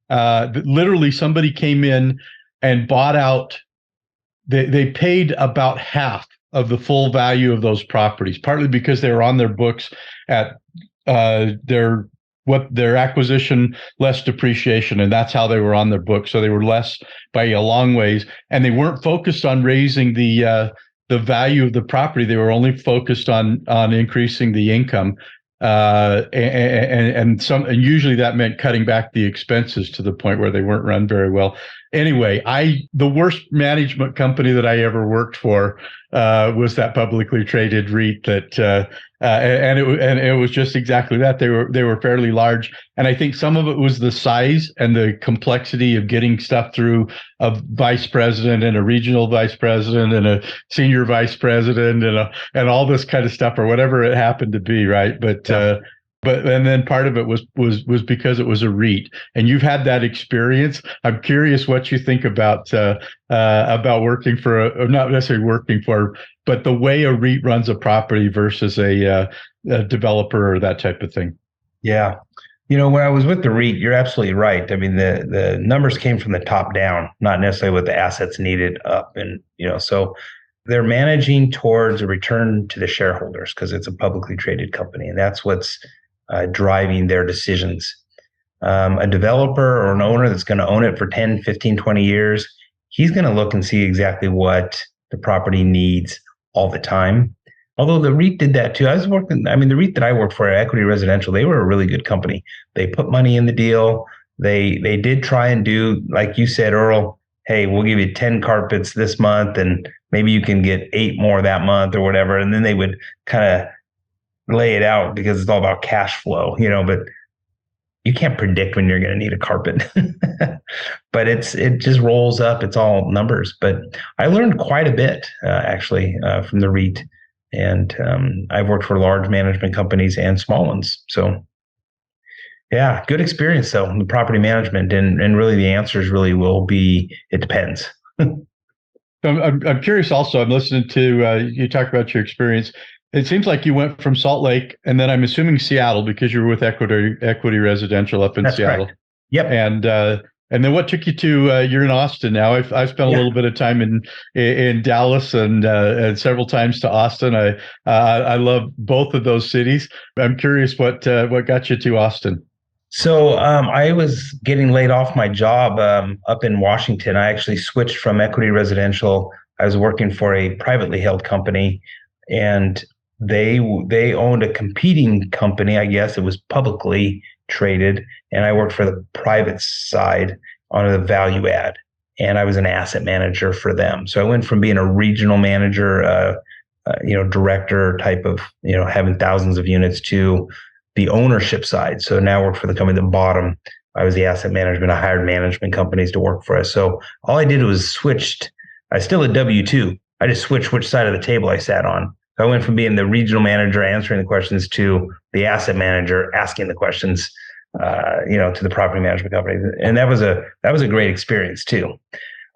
Literally somebody came in and bought out. They paid about half of the full value of those properties, partly because they were on their books at their acquisition less depreciation, and that's how they were on their books. So they were less by a long ways, and they weren't focused on raising the value of the property. They were only focused on increasing the income, and usually that meant cutting back the expenses to the point where they weren't run very well. Anyway, the worst management company that I ever worked for was that publicly traded REIT that and it was just exactly that. They were fairly large, and I think some of it was the size and the complexity of getting stuff through a vice president and a regional vice president and a senior vice president and all this kind of stuff, or whatever it happened to be, right? But and then part of it was because it was a REIT, and you've had that experience. I'm curious what you think about working for or not necessarily working for, but the way a REIT runs a property versus a developer or that type of thing. Yeah. When I was with the REIT, you're absolutely right. I mean, the numbers came from the top down, not necessarily what the assets needed up. And, so they're managing towards a return to the shareholders because it's a publicly traded company. And that's what's driving their decisions. A developer or an owner that's going to own it for 10, 15, 20 years, he's going to look and see exactly what the property needs all the time. Although the REIT did that too. The REIT that I worked for, Equity Residential, they were a really good company. They put money in the deal. They did try and do, like you said, Earl, hey, we'll give you 10 carpets this month and maybe you can get 8 more that month or whatever. And then they would kind of lay it out because it's all about cash flow, but you can't predict when you're going to need a carpet. But it just rolls up. It's all numbers. But I learned quite a bit actually from the REIT, and I've worked for large management companies and small ones. So yeah, good experience though in the property management, and really the answers really will be it depends. I'm curious. Also, I'm listening to you talk about your experience. It seems like you went from Salt Lake, and then I'm assuming Seattle because you were with Equity Residential up in That's Seattle. Correct. Yep. And then what took you to? You're in Austin now. I've spent a little bit of time in Dallas and several times to Austin. I love both of those cities. I'm curious what got you to Austin. So I was getting laid off my job up in Washington. I actually switched from Equity Residential. I was working for a privately held company, and they owned a competing company. I guess it was publicly traded, and I worked for the private side on the value add, and I was an asset manager for them. So I went from being a regional manager, director type of, having thousands of units to the ownership side. So now I work for the company at the bottom. I was the asset management. I hired management companies to work for us. So all I did was switched. I still had W-2. I just switched which side of the table I sat on. So I went from being the regional manager answering the questions to the asset manager asking the questions, to the property management company. And that was a great experience too.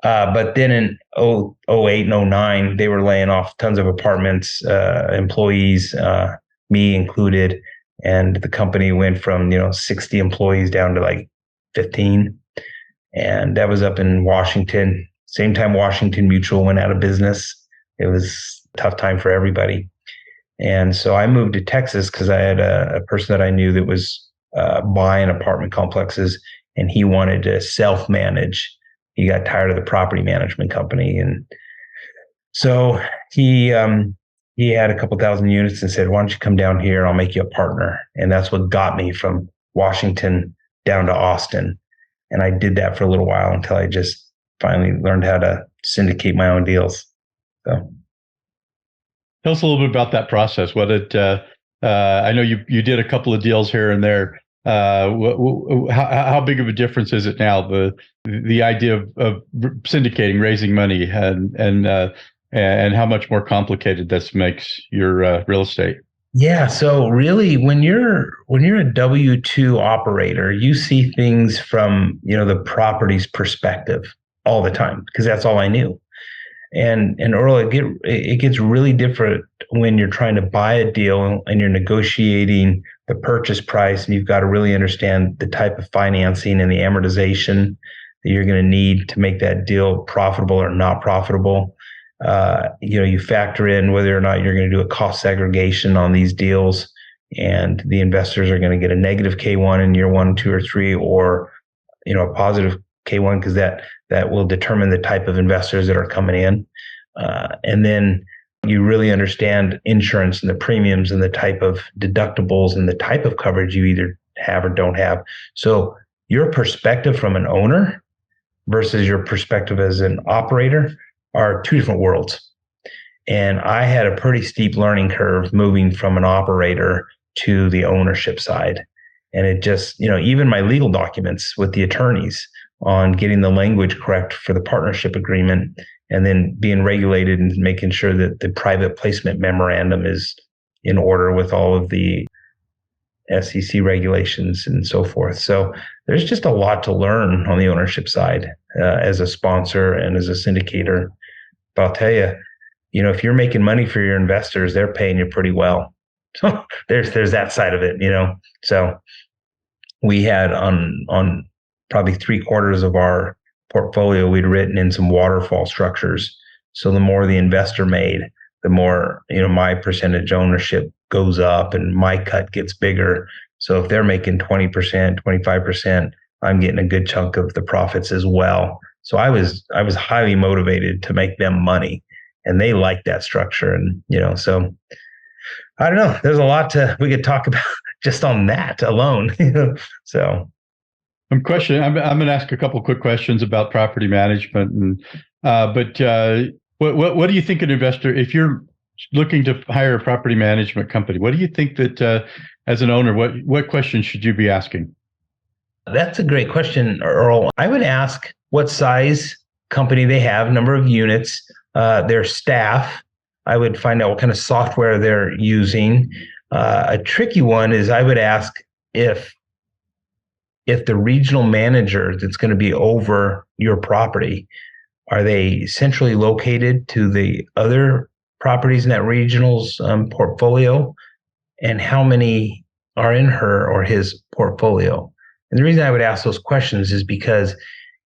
But then in 08 and 09, they were laying off tons of apartments, employees, me included. And the company went from, 60 employees down to like 15. And that was up in Washington. Same time Washington Mutual went out of business. It was a tough time for everybody. And so I moved to Texas because I had a person that I knew that was buying apartment complexes, and he wanted to self-manage. He got tired of the property management company. And so he had a couple thousand units and said, why don't you come down here? I'll make you a partner. And that's what got me from Washington down to Austin. And I did that for a little while until I just finally learned how to syndicate my own deals. So tell us a little bit about that process. I know you did a couple of deals here and there. How big of a difference is it now? The idea of syndicating, raising money, and how much more complicated this makes your real estate? Yeah. So really, when you're a W-2 operator, you see things from, the property's perspective all the time, because that's all I knew. And Earl, it gets really different when you're trying to buy a deal and you're negotiating the purchase price, and you've got to really understand the type of financing and the amortization that you're going to need to make that deal profitable or not profitable. You factor in whether or not you're going to do a cost segregation on these deals, and the investors are going to get a negative K1 in year 1, 2, or 3, or a positive K1, because that will determine the type of investors that are coming in. And then you really understand insurance and the premiums and the type of deductibles and the type of coverage you either have or don't have. So your perspective from an owner versus your perspective as an operator are two different worlds. And I had a pretty steep learning curve moving from an operator to the ownership side. And it just, even my legal documents with the attorneys on getting the language correct for the partnership agreement, and then being regulated and making sure that the private placement memorandum is in order with all of the SEC regulations and so forth. So there's just a lot to learn on the ownership side as a sponsor and as a syndicator. But I'll tell you, if you're making money for your investors, they're paying you pretty well. So there's that side of it, So we had on probably 3/4 of our portfolio, we'd written in some waterfall structures. So the more the investor made, the more, my percentage ownership goes up and my cut gets bigger. So if they're making 20%, 25%, I'm getting a good chunk of the profits as well. So I was highly motivated to make them money, and they liked that structure. And, so I don't know, there's a lot we could talk about just on that alone. So I'm going to ask a couple quick questions about property management, and what do you think an investor, if you're looking to hire a property management company, what do you think that as an owner, what questions should you be asking? That's a great question, Earl. I would ask what size company they have, number of units, their staff. I would find out what kind of software they're using. A tricky one is I would ask if the regional manager that's going to be over your property, are they centrally located to the other properties in that regional's portfolio, and how many are in her or his portfolio? And the reason I would ask those questions is because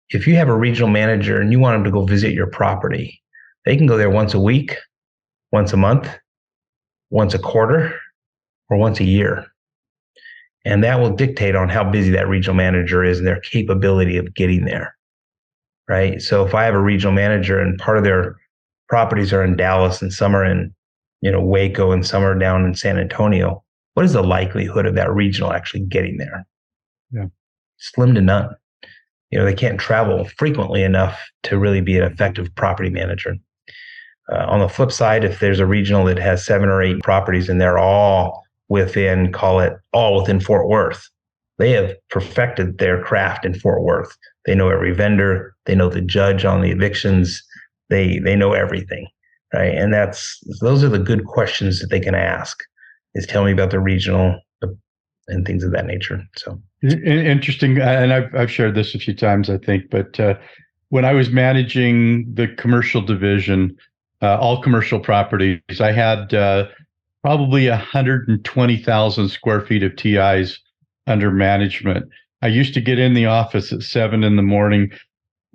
if you have a regional manager and you want them to go visit your property, they can go there once a week, once a month, once a quarter, or once a year. And that will dictate on how busy that regional manager is and their capability of getting there, right? So if I have a regional manager and part of their properties are in Dallas and some are in, Waco and some are down in San Antonio, what is the likelihood of that regional actually getting there? Yeah, slim to none. They can't travel frequently enough to really be an effective property manager. On the flip side, if there's a regional that has 7 or 8 properties and they're all within Fort Worth, they have perfected their craft in Fort Worth. They know every vendor, they know the judge on the evictions, they know everything, right? And those are the good questions that they can ask, is tell me about the regional and things of that nature. So interesting. And I've shared this a few times, I think, but when I was managing the commercial division, all commercial properties, I had probably 120,000 square feet of TIs under management. I used to get in the office at 7 a.m.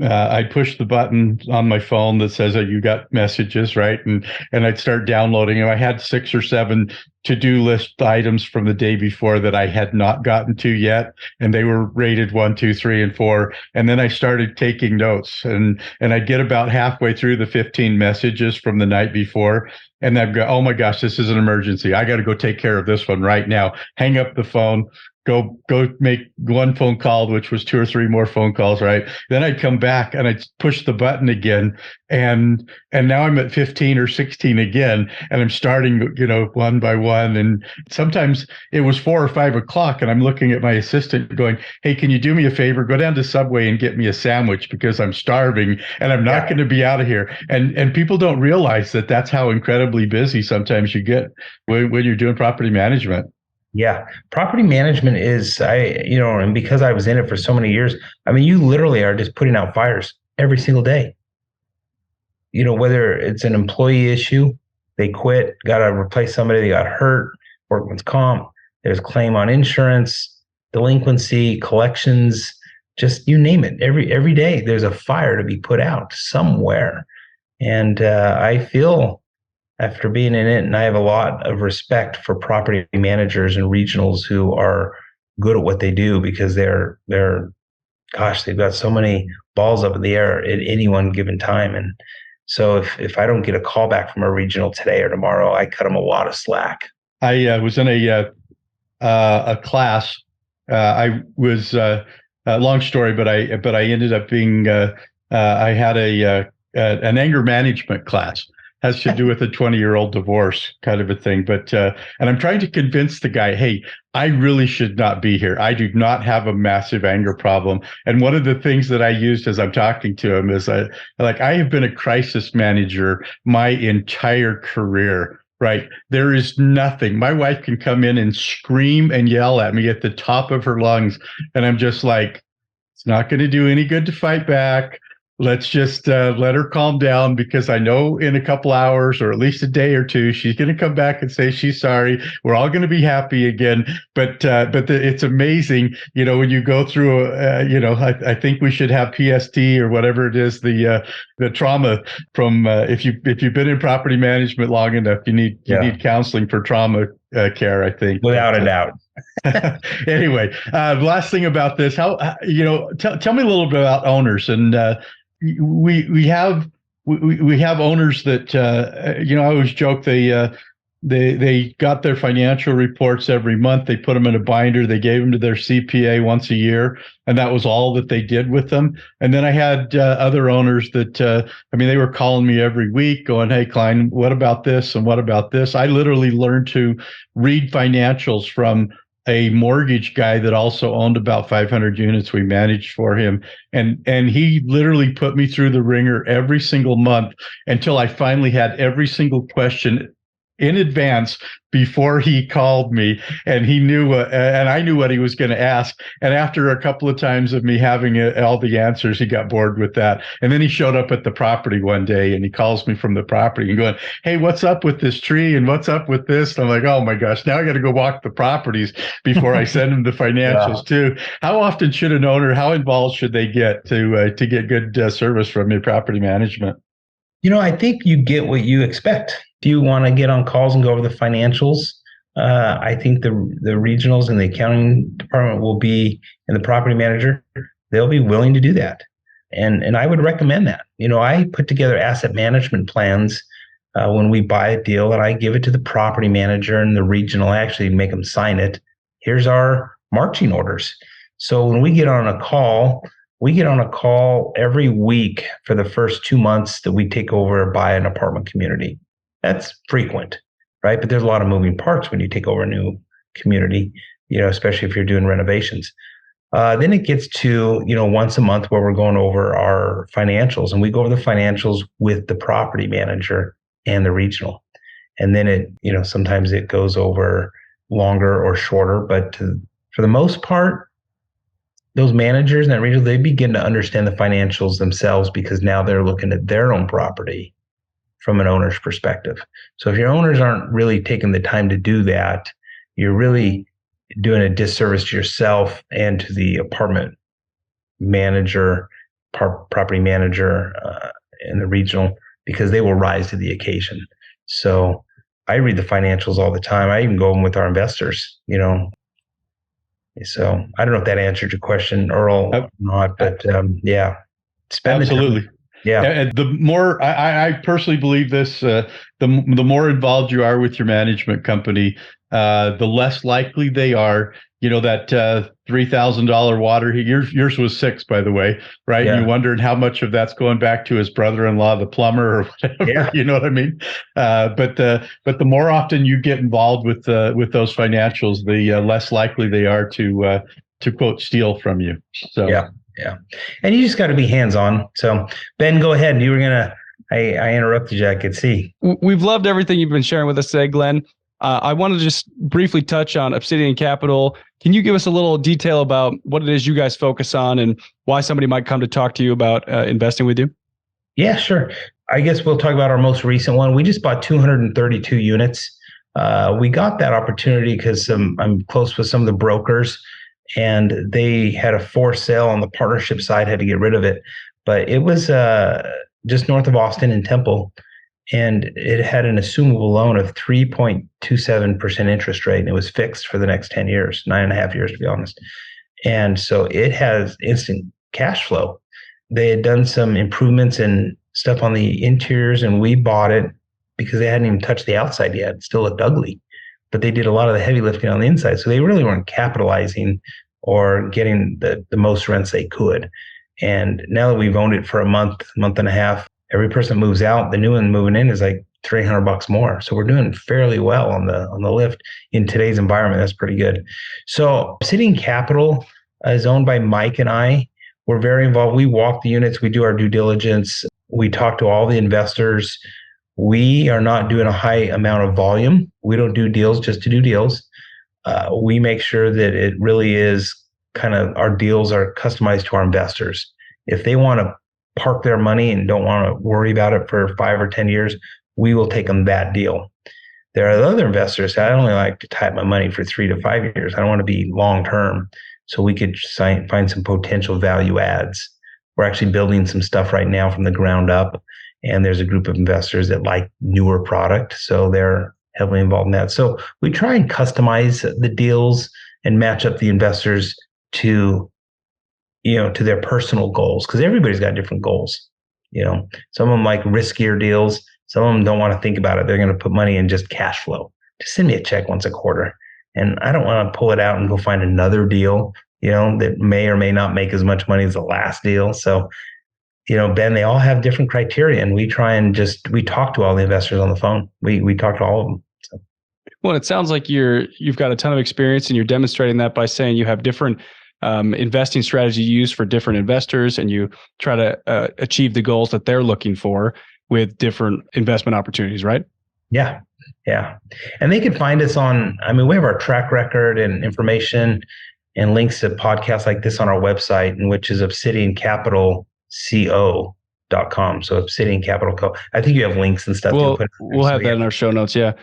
I'd push the button on my phone that says, you got messages, right? And I'd start downloading them. I had 6 or 7 to-do list items from the day before that I had not gotten to yet. And they were rated 1, 2, 3, and 4. And then I started taking notes, and I'd get about halfway through the 15 messages from the night before. And I'd go, oh my gosh, this is an emergency. I got to go take care of this one right now. Hang up the phone, go make one phone call, which was 2 or 3 more phone calls, right? Then I'd come back and I'd push the button again. And now I'm at 15 or 16 again, and I'm starting, one by one. And sometimes it was 4 or 5 o'clock, and I'm looking at my assistant going, hey, can you do me a favor? Go down to Subway and get me a sandwich because I'm starving and I'm not going to be out of here. And people don't realize that that's how incredibly incredibly busy sometimes you get when you're doing property management. Yeah. Property management is, and because I was in it for so many years, I mean, you literally are just putting out fires every single day. Whether it's an employee issue, they quit, got to replace somebody, they got hurt, workman's comp, there's claim on insurance, delinquency, collections, just you name it. Every day there's a fire to be put out somewhere. And I feel, after being in it, and I have a lot of respect for property managers and regionals who are good at what they do, because they've got so many balls up in the air at any one given time. And so if I don't get a call back from a regional today or tomorrow, I cut them a lot of slack. I was in a class. I was long story, but I ended up being I had an anger management class. Has to do with a 20-year-old divorce kind of a thing. But and I'm trying to convince the guy, hey, I really should not be here. I do not have a massive anger problem. And one of the things that I used as I'm talking to him is I have been a crisis manager my entire career. Right. There is nothing. My wife can come in and scream and yell at me at the top of her lungs. And I'm just like, it's not going to do any good to fight back. Let's just let her calm down, because I know in a couple hours or at least a day or two, she's going to come back and say she's sorry. We're all going to be happy again. But it's amazing, when you go through, I think we should have PST or whatever it is, the trauma from if you've been in property management long enough, you need counseling for trauma care, I think. Without a doubt. Anyway, last thing about this, how tell me a little bit about owners. And we have owners that I always joke they got their financial reports every month. They put them in a binder. They gave them to their CPA once a year, and that was all that they did with them. And then I had other owners that they were calling me every week, going, "Hey, Klein, what about this and what about this?" I literally learned to read financials from a mortgage guy that also owned about 500 units we managed for him. And he literally put me through the ringer every single month until I finally had every single question in advance before he called me, and he knew, and I knew what he was going to ask. And after a couple of times of me having all the answers, he got bored with that. And then he showed up at the property one day, and he calls me from the property and going, "Hey, what's up with this tree? And what's up with this?" And I'm like, "Oh my gosh, now I got to go walk the properties before I send him the financials too." How often should an owner, how involved should they get to get good service from your property management? I think you get what you expect. If you want to get on calls and go over the financials, I think the regionals and the accounting department will be, and the property manager, they'll be willing to do that. And I would recommend that. I put together asset management plans when we buy a deal, and I give it to the property manager and the regional. I actually make them sign it. Here's our marching orders. So when we get on a call every week for the first 2 months that we take over or buy an apartment community. That's frequent, right? But there's a lot of moving parts when you take over a new community, especially if you're doing renovations. Then it gets to, once a month where we're going over our financials, and we go over the financials with the property manager and the regional. And then it, sometimes it goes over longer or shorter, but for the most part, those managers and that regional, they begin to understand the financials themselves, because now they're looking at their own property from an owner's perspective. So if your owners aren't really taking the time to do that, you're really doing a disservice to yourself and to the apartment manager, property manager, and the regional, because they will rise to the occasion. So I read the financials all the time. I even go in with our investors, So I don't know if that answered your question, Earl, or not, but yeah. Absolutely. Yeah. And the more I personally believe this, the more involved you are with your management company, the less likely they are, that $3,000 water heater. Yours was $6,000, by the way, right? Yeah. And you wondered how much of that's going back to his brother-in-law, the plumber, or whatever. Yeah. You know what I mean? But the more often you get involved with those financials, the less likely they are to quote steal from you. So yeah. And you just got to be hands-on. So Ben, go ahead. You were gonna I interrupted you. I could see. We've loved everything you've been sharing with us today, Glenn. I want to just briefly touch on Obsidian Capital. Can you give us a little detail about what it is you guys focus on and why somebody might come to talk to you about investing with you? Yeah, sure. I guess we'll talk about our most recent one. We just bought 232 units. We got that opportunity because I'm close with some of the brokers, and they had a for sale on the partnership side, had to get rid of it. But it was just north of Austin in Temple, and it had an assumable loan of 3.27% interest rate, and it was fixed for the next 10 years, 9.5 years, to be honest. And so it has instant cash flow. They had done some improvements and stuff on the interiors, and we bought it because they hadn't even touched the outside yet. It still looked ugly, but they did a lot of the heavy lifting on the inside. So they really weren't capitalizing or getting the most rents they could. And now that we've owned it for a month and a half, every person moves out, the new one moving in is like $300 more. So we're doing fairly well on the lift in today's environment. That's pretty good. So Obsidian Capital is owned by Mike and I. We're very involved. We walk the units. We do our due diligence. We talk to all the investors. We are not doing a high amount of volume. We don't do deals just to do deals. We make sure that it really is kind of, our deals are customized to our investors. If they want to park their money and don't want to worry about it for 5 or 10 years, we will take them that deal. There are other investors that I only like to tie up my money for 3 to 5 years. I don't want to be long term. So we could find some potential value adds. We're actually building some stuff right now from the ground up. And there's a group of investors that like newer product. So they're heavily involved in that. So we try and customize the deals and match up the investors to their personal goals, because everybody's got different goals. Some of them like riskier deals. Some of them don't want to think about it. They're going to put money in just cash flow. Just send me a check once a quarter. And I don't want to pull it out and go find another deal, that may or may not make as much money as the last deal. So, Ben, they all have different criteria, and we try and we talk to all the investors on the phone. We talk to all of them. So. Well, it sounds like you've got a ton of experience, and you're demonstrating that by saying you have different investing strategy used for different investors, and you try to achieve the goals that they're looking for with different investment opportunities, right? Yeah. And they can find us we have our track record and information and links to podcasts like this on our website, which is obsidiancapitalco.com. So Obsidian Capital Co. I think you have links and stuff. We'll have that in our show notes. Yeah.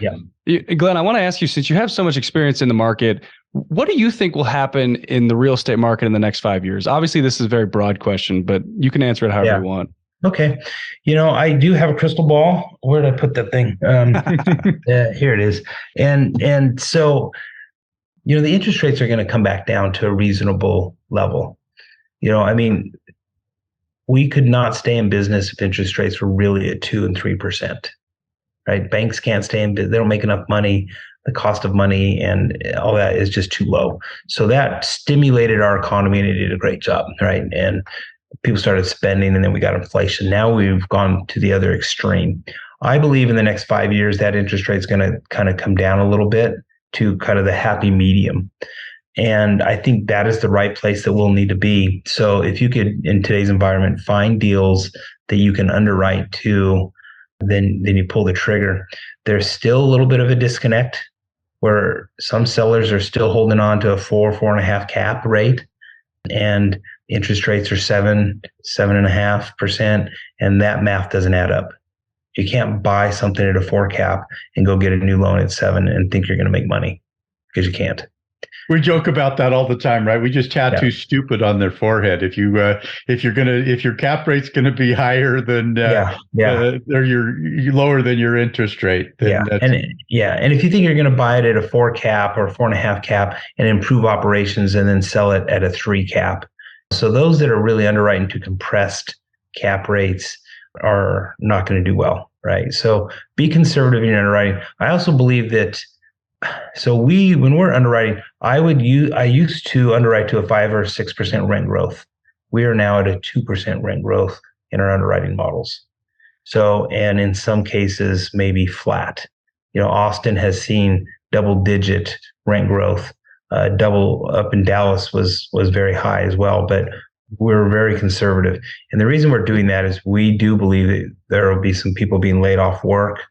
Glenn, I want to ask you, since you have so much experience in the market, what do you think will happen in the real estate market in the next 5 years? Obviously, this is a very broad question, but you can answer it however you want. Okay. I do have a crystal ball. Where did I put that thing? Here it is. And so, the interest rates are going to come back down to a reasonable level. We could not stay in business if interest rates were really at 2% and 3%, right? Banks can't stay in business. They don't make enough money. The cost of money and all that is just too low. So that stimulated our economy, and it did a great job, right? And people started spending, and then we got inflation. Now we've gone to the other extreme. I believe in the next 5 years, that interest rate is going to kind of come down a little bit to kind of the happy medium. And I think that is the right place that we'll need to be. So if you could, in today's environment, find deals that you can underwrite to, then you pull the trigger. There's still a little bit of a disconnect where some sellers are still holding on to a 4.5 cap rate, and interest rates are 7.5%, and that math doesn't add up. You can't buy something at a 4 cap and go get a new loan at 7 and think you're going to make money, because you can't. We joke about that all the time, right? We just tattoo stupid on their forehead. If your cap rate's gonna be higher than or you're lower than your interest rate. And if you think you're gonna buy it at a 4 cap or 4.5 cap and improve operations and then sell it at a 3 cap. So those that are really underwriting to compressed cap rates are not going to do well, right? So be conservative in your underwriting. I also believe that. So when we're underwriting, I used to underwrite to a 5 or 6% rent growth. We are now at a 2% rent growth in our underwriting models. So, and in some cases, maybe flat. Austin has seen double-digit rent growth. Double up in Dallas was very high as well. But we're very conservative. And the reason we're doing that is we do believe that there will be some people being laid off work.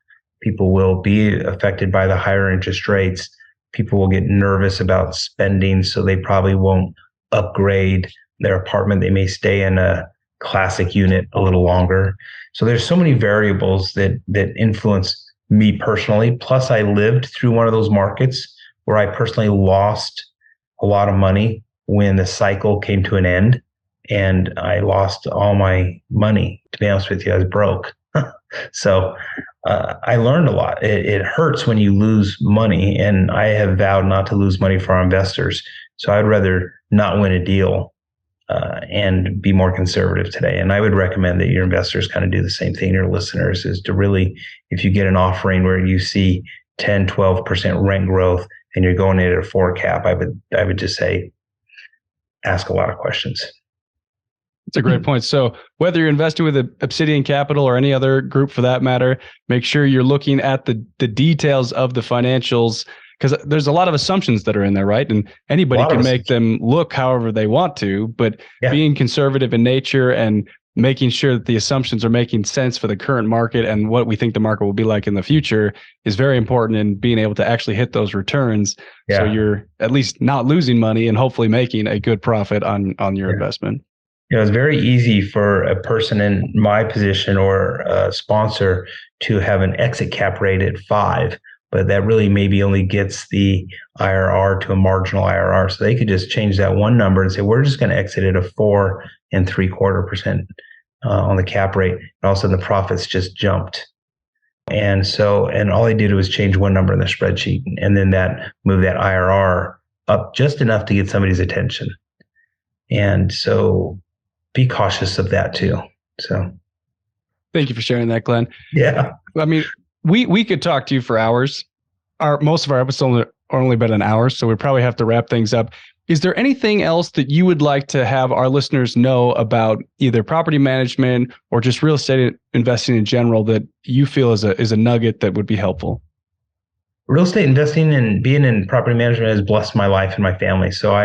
People will be affected by the higher interest rates. People will get nervous about spending, so they probably won't upgrade their apartment. They may stay in a classic unit a little longer. So there's so many variables that influence me personally. Plus, I lived through one of those markets where I personally lost a lot of money when the cycle came to an end, and I lost all my money. To be honest with you, I was broke. So I learned a lot. It hurts when you lose money, and I have vowed not to lose money for our investors. So I'd rather not win a deal and be more conservative today. And I would recommend that your investors kind of do the same thing. Your listeners is to really, if you get an offering where you see 10, 12% rent growth and you're going in at a 4 cap, I would just say, ask a lot of questions. That's a great point. So whether you're investing with Obsidian Capital or any other group for that matter, make sure you're looking at the details of the financials, because there's a lot of assumptions that are in there, right? And anybody can make them look however they want to, but being conservative in nature and making sure that the assumptions are making sense for the current market and what we think the market will be like in the future is very important in being able to actually hit those returns. So you're at least not losing money and hopefully making a good profit on your investment. It's very easy for a person in my position or a sponsor to have an exit cap rate at 5, but that really maybe only gets the IRR to a marginal IRR. So they could just change that one number and say, we're just going to exit at a 4.75% on the cap rate. And all of a sudden the profits just jumped. And all they did was change one number in the spreadsheet, and then that moved that IRR up just enough to get somebody's attention. And so be cautious of that too. So thank you for sharing that, Glenn. Yeah. I mean, we could talk to you for hours. Most of our episodes are only about an hour, so we probably have to wrap things up. Is there anything else that you would like to have our listeners know about either property management or just real estate investing in general that you feel is a nugget that would be helpful? Real estate investing and being in property management has blessed my life and my family. So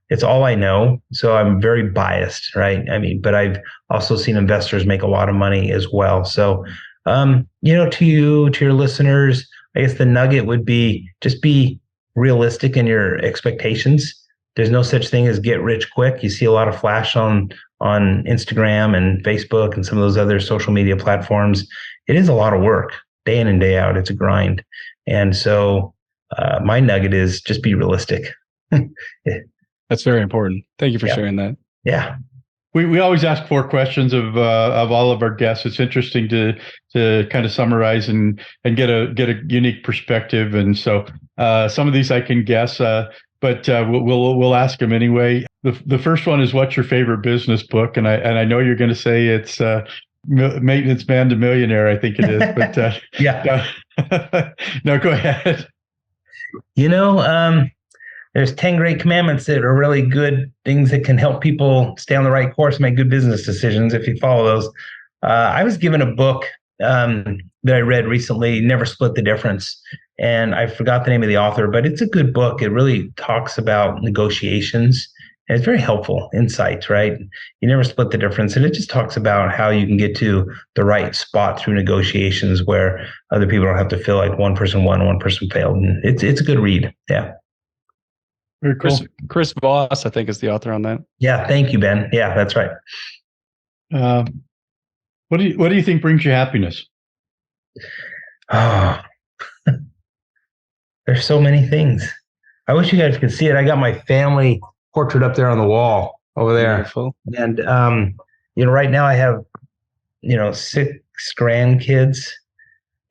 it's all I know. So I'm very biased, right? I mean, but I've also seen investors make a lot of money as well. So, to your listeners, I guess the nugget would be just be realistic in your expectations. There's no such thing as get rich quick. You see a lot of flash on Instagram and Facebook and some of those other social media platforms. It is a lot of work day in and day out. It's a grind. And so my nugget is just be realistic. That's very important. Thank you for sharing that. Yeah. We always ask 4 questions of all of our guests. It's interesting to kind of summarize and get a unique perspective. And so some of these I can guess, but we'll ask them anyway. The first one is, what's your favorite business book? And I know you're going to say it's Maintenance Man to Millionaire, I think it is. But no, go ahead. There's 10 great commandments that are really good things that can help people stay on the right course and make good business decisions if you follow those. I was given a book that I read recently, Never Split the Difference. And I forgot the name of the author, but it's a good book. It really talks about negotiations. And it's very helpful insights, right? You never split the difference. And it just talks about how you can get to the right spot through negotiations where other people don't have to feel like one person won and one person failed. And it's a good read. Yeah. Very cool. Chris Voss, I think, is the author on that. Yeah, thank you, Ben. Yeah, that's right. What do you think brings you happiness? Oh, there's so many things. I wish you guys could see it. I got my family portrait up there on the wall over there. Beautiful. And right now I have 6 grandkids,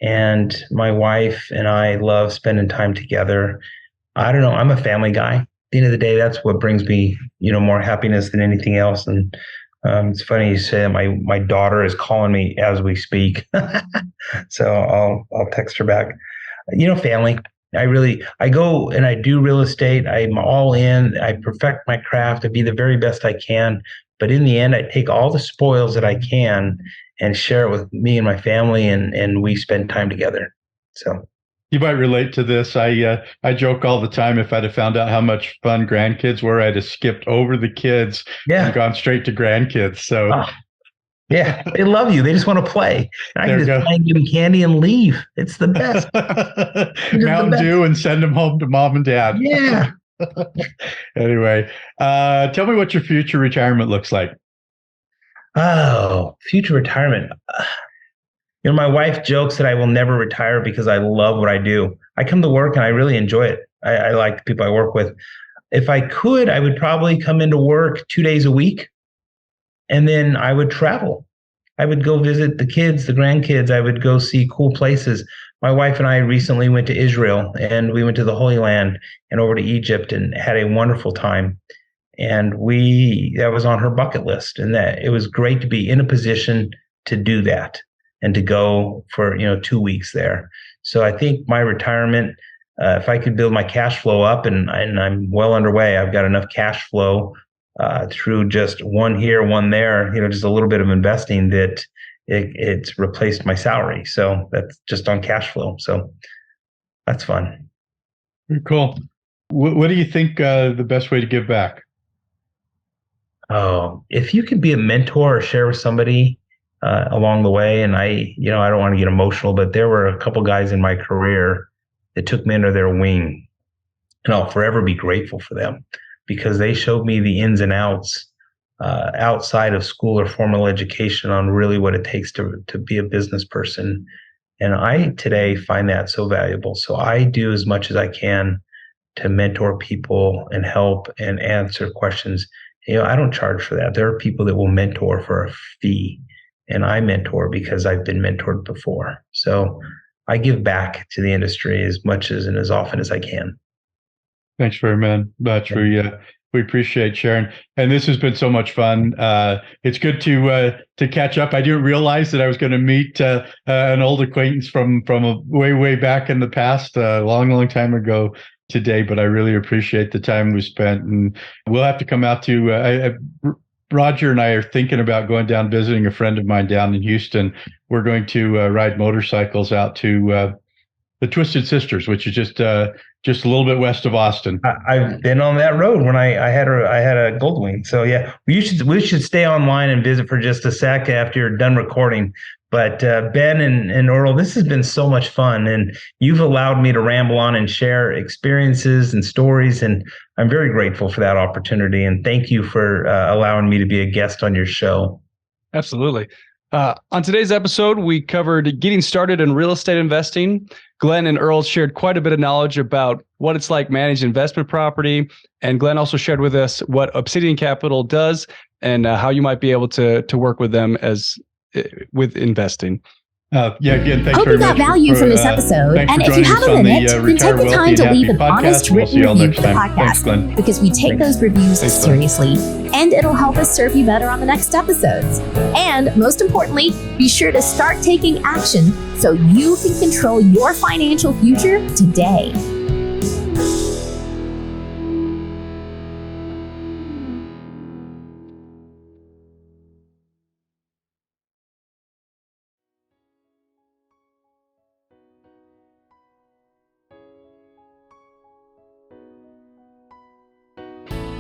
and my wife and I love spending time together. I don't know. I'm a family guy. At the end of the day, that's what brings me, more happiness than anything else. And it's funny you say that. My daughter is calling me as we speak, so I'll text her back. Family. I go and I do real estate. I'm all in. I perfect my craft. I be the very best I can. But in the end, I take all the spoils that I can and share it with me and my family, and we spend time together. So You might relate to this. I joke all the time. If I'd have found out how much fun grandkids were, I'd have skipped over the kids and gone straight to grandkids. So, yeah, they love you. They just want to play. I can just play and give them candy and leave. It's the best. Mountain Dew and send them home to mom and dad. Yeah. Anyway, tell me what your future retirement looks like. Oh, future retirement. My wife jokes that I will never retire because I love what I do. I come to work and I really enjoy it. I like the people I work with. If I could, I would probably come into work 2 days a week, and then I would travel. I would go visit the kids, the grandkids. I would go see cool places. My wife and I recently went to Israel, and we went to the Holy Land and over to Egypt and had a wonderful time. And that was on her bucket list, and that it was great to be in a position to do that and to go for 2 weeks there. So I think my retirement, if I could build my cash flow up, and I'm well underway, I've got enough cash flow through just one here, one there, just a little bit of investing that it's replaced my salary. So that's just on cash flow. So that's fun. Cool. What do you think the best way to give back? Oh, if you could be a mentor or share with somebody along the way. And I don't want to get emotional, but there were a couple guys in my career that took me under their wing, and I'll forever be grateful for them because they showed me the ins and outs outside of school or formal education on really what it takes to be a business person. And I today find that so valuable. So I do as much as I can to mentor people and help and answer questions. I don't charge for that. There are people that will mentor for a fee, and I mentor because I've been mentored before. So I give back to the industry as much and as often as I can. Thanks very much. We appreciate sharing. And this has been so much fun. It's good to catch up. I didn't realize that I was going to meet an old acquaintance from a way back in the past, a long time ago today, but I really appreciate the time we spent. And we'll have to come out to Roger and I are thinking about going down visiting a friend of mine down in Houston. We're going to ride motorcycles out to the Twisted Sisters, which is just a little bit west of Austin. I've been on that road when I had a Goldwing. So yeah, we should stay online and visit for just a sec after you're done recording. But Ben and Earl, this has been so much fun, and you've allowed me to ramble on and share experiences and stories, and I'm very grateful for that opportunity. And thank you for allowing me to be a guest on your show. Absolutely. On today's episode, we covered getting started in real estate investing. Glenn and Earl shared quite a bit of knowledge about what it's like managing investment property. And Glenn also shared with us what Obsidian Capital does and how you might be able to work with them with investing. Again, thanks Hope very you got much value from this episode. And if you have a minute, then take the time to leave an honest written review for the podcast, because we take those reviews seriously, and it'll help us serve you better on the next episodes. And most importantly, be sure to start taking action so you can control your financial future today.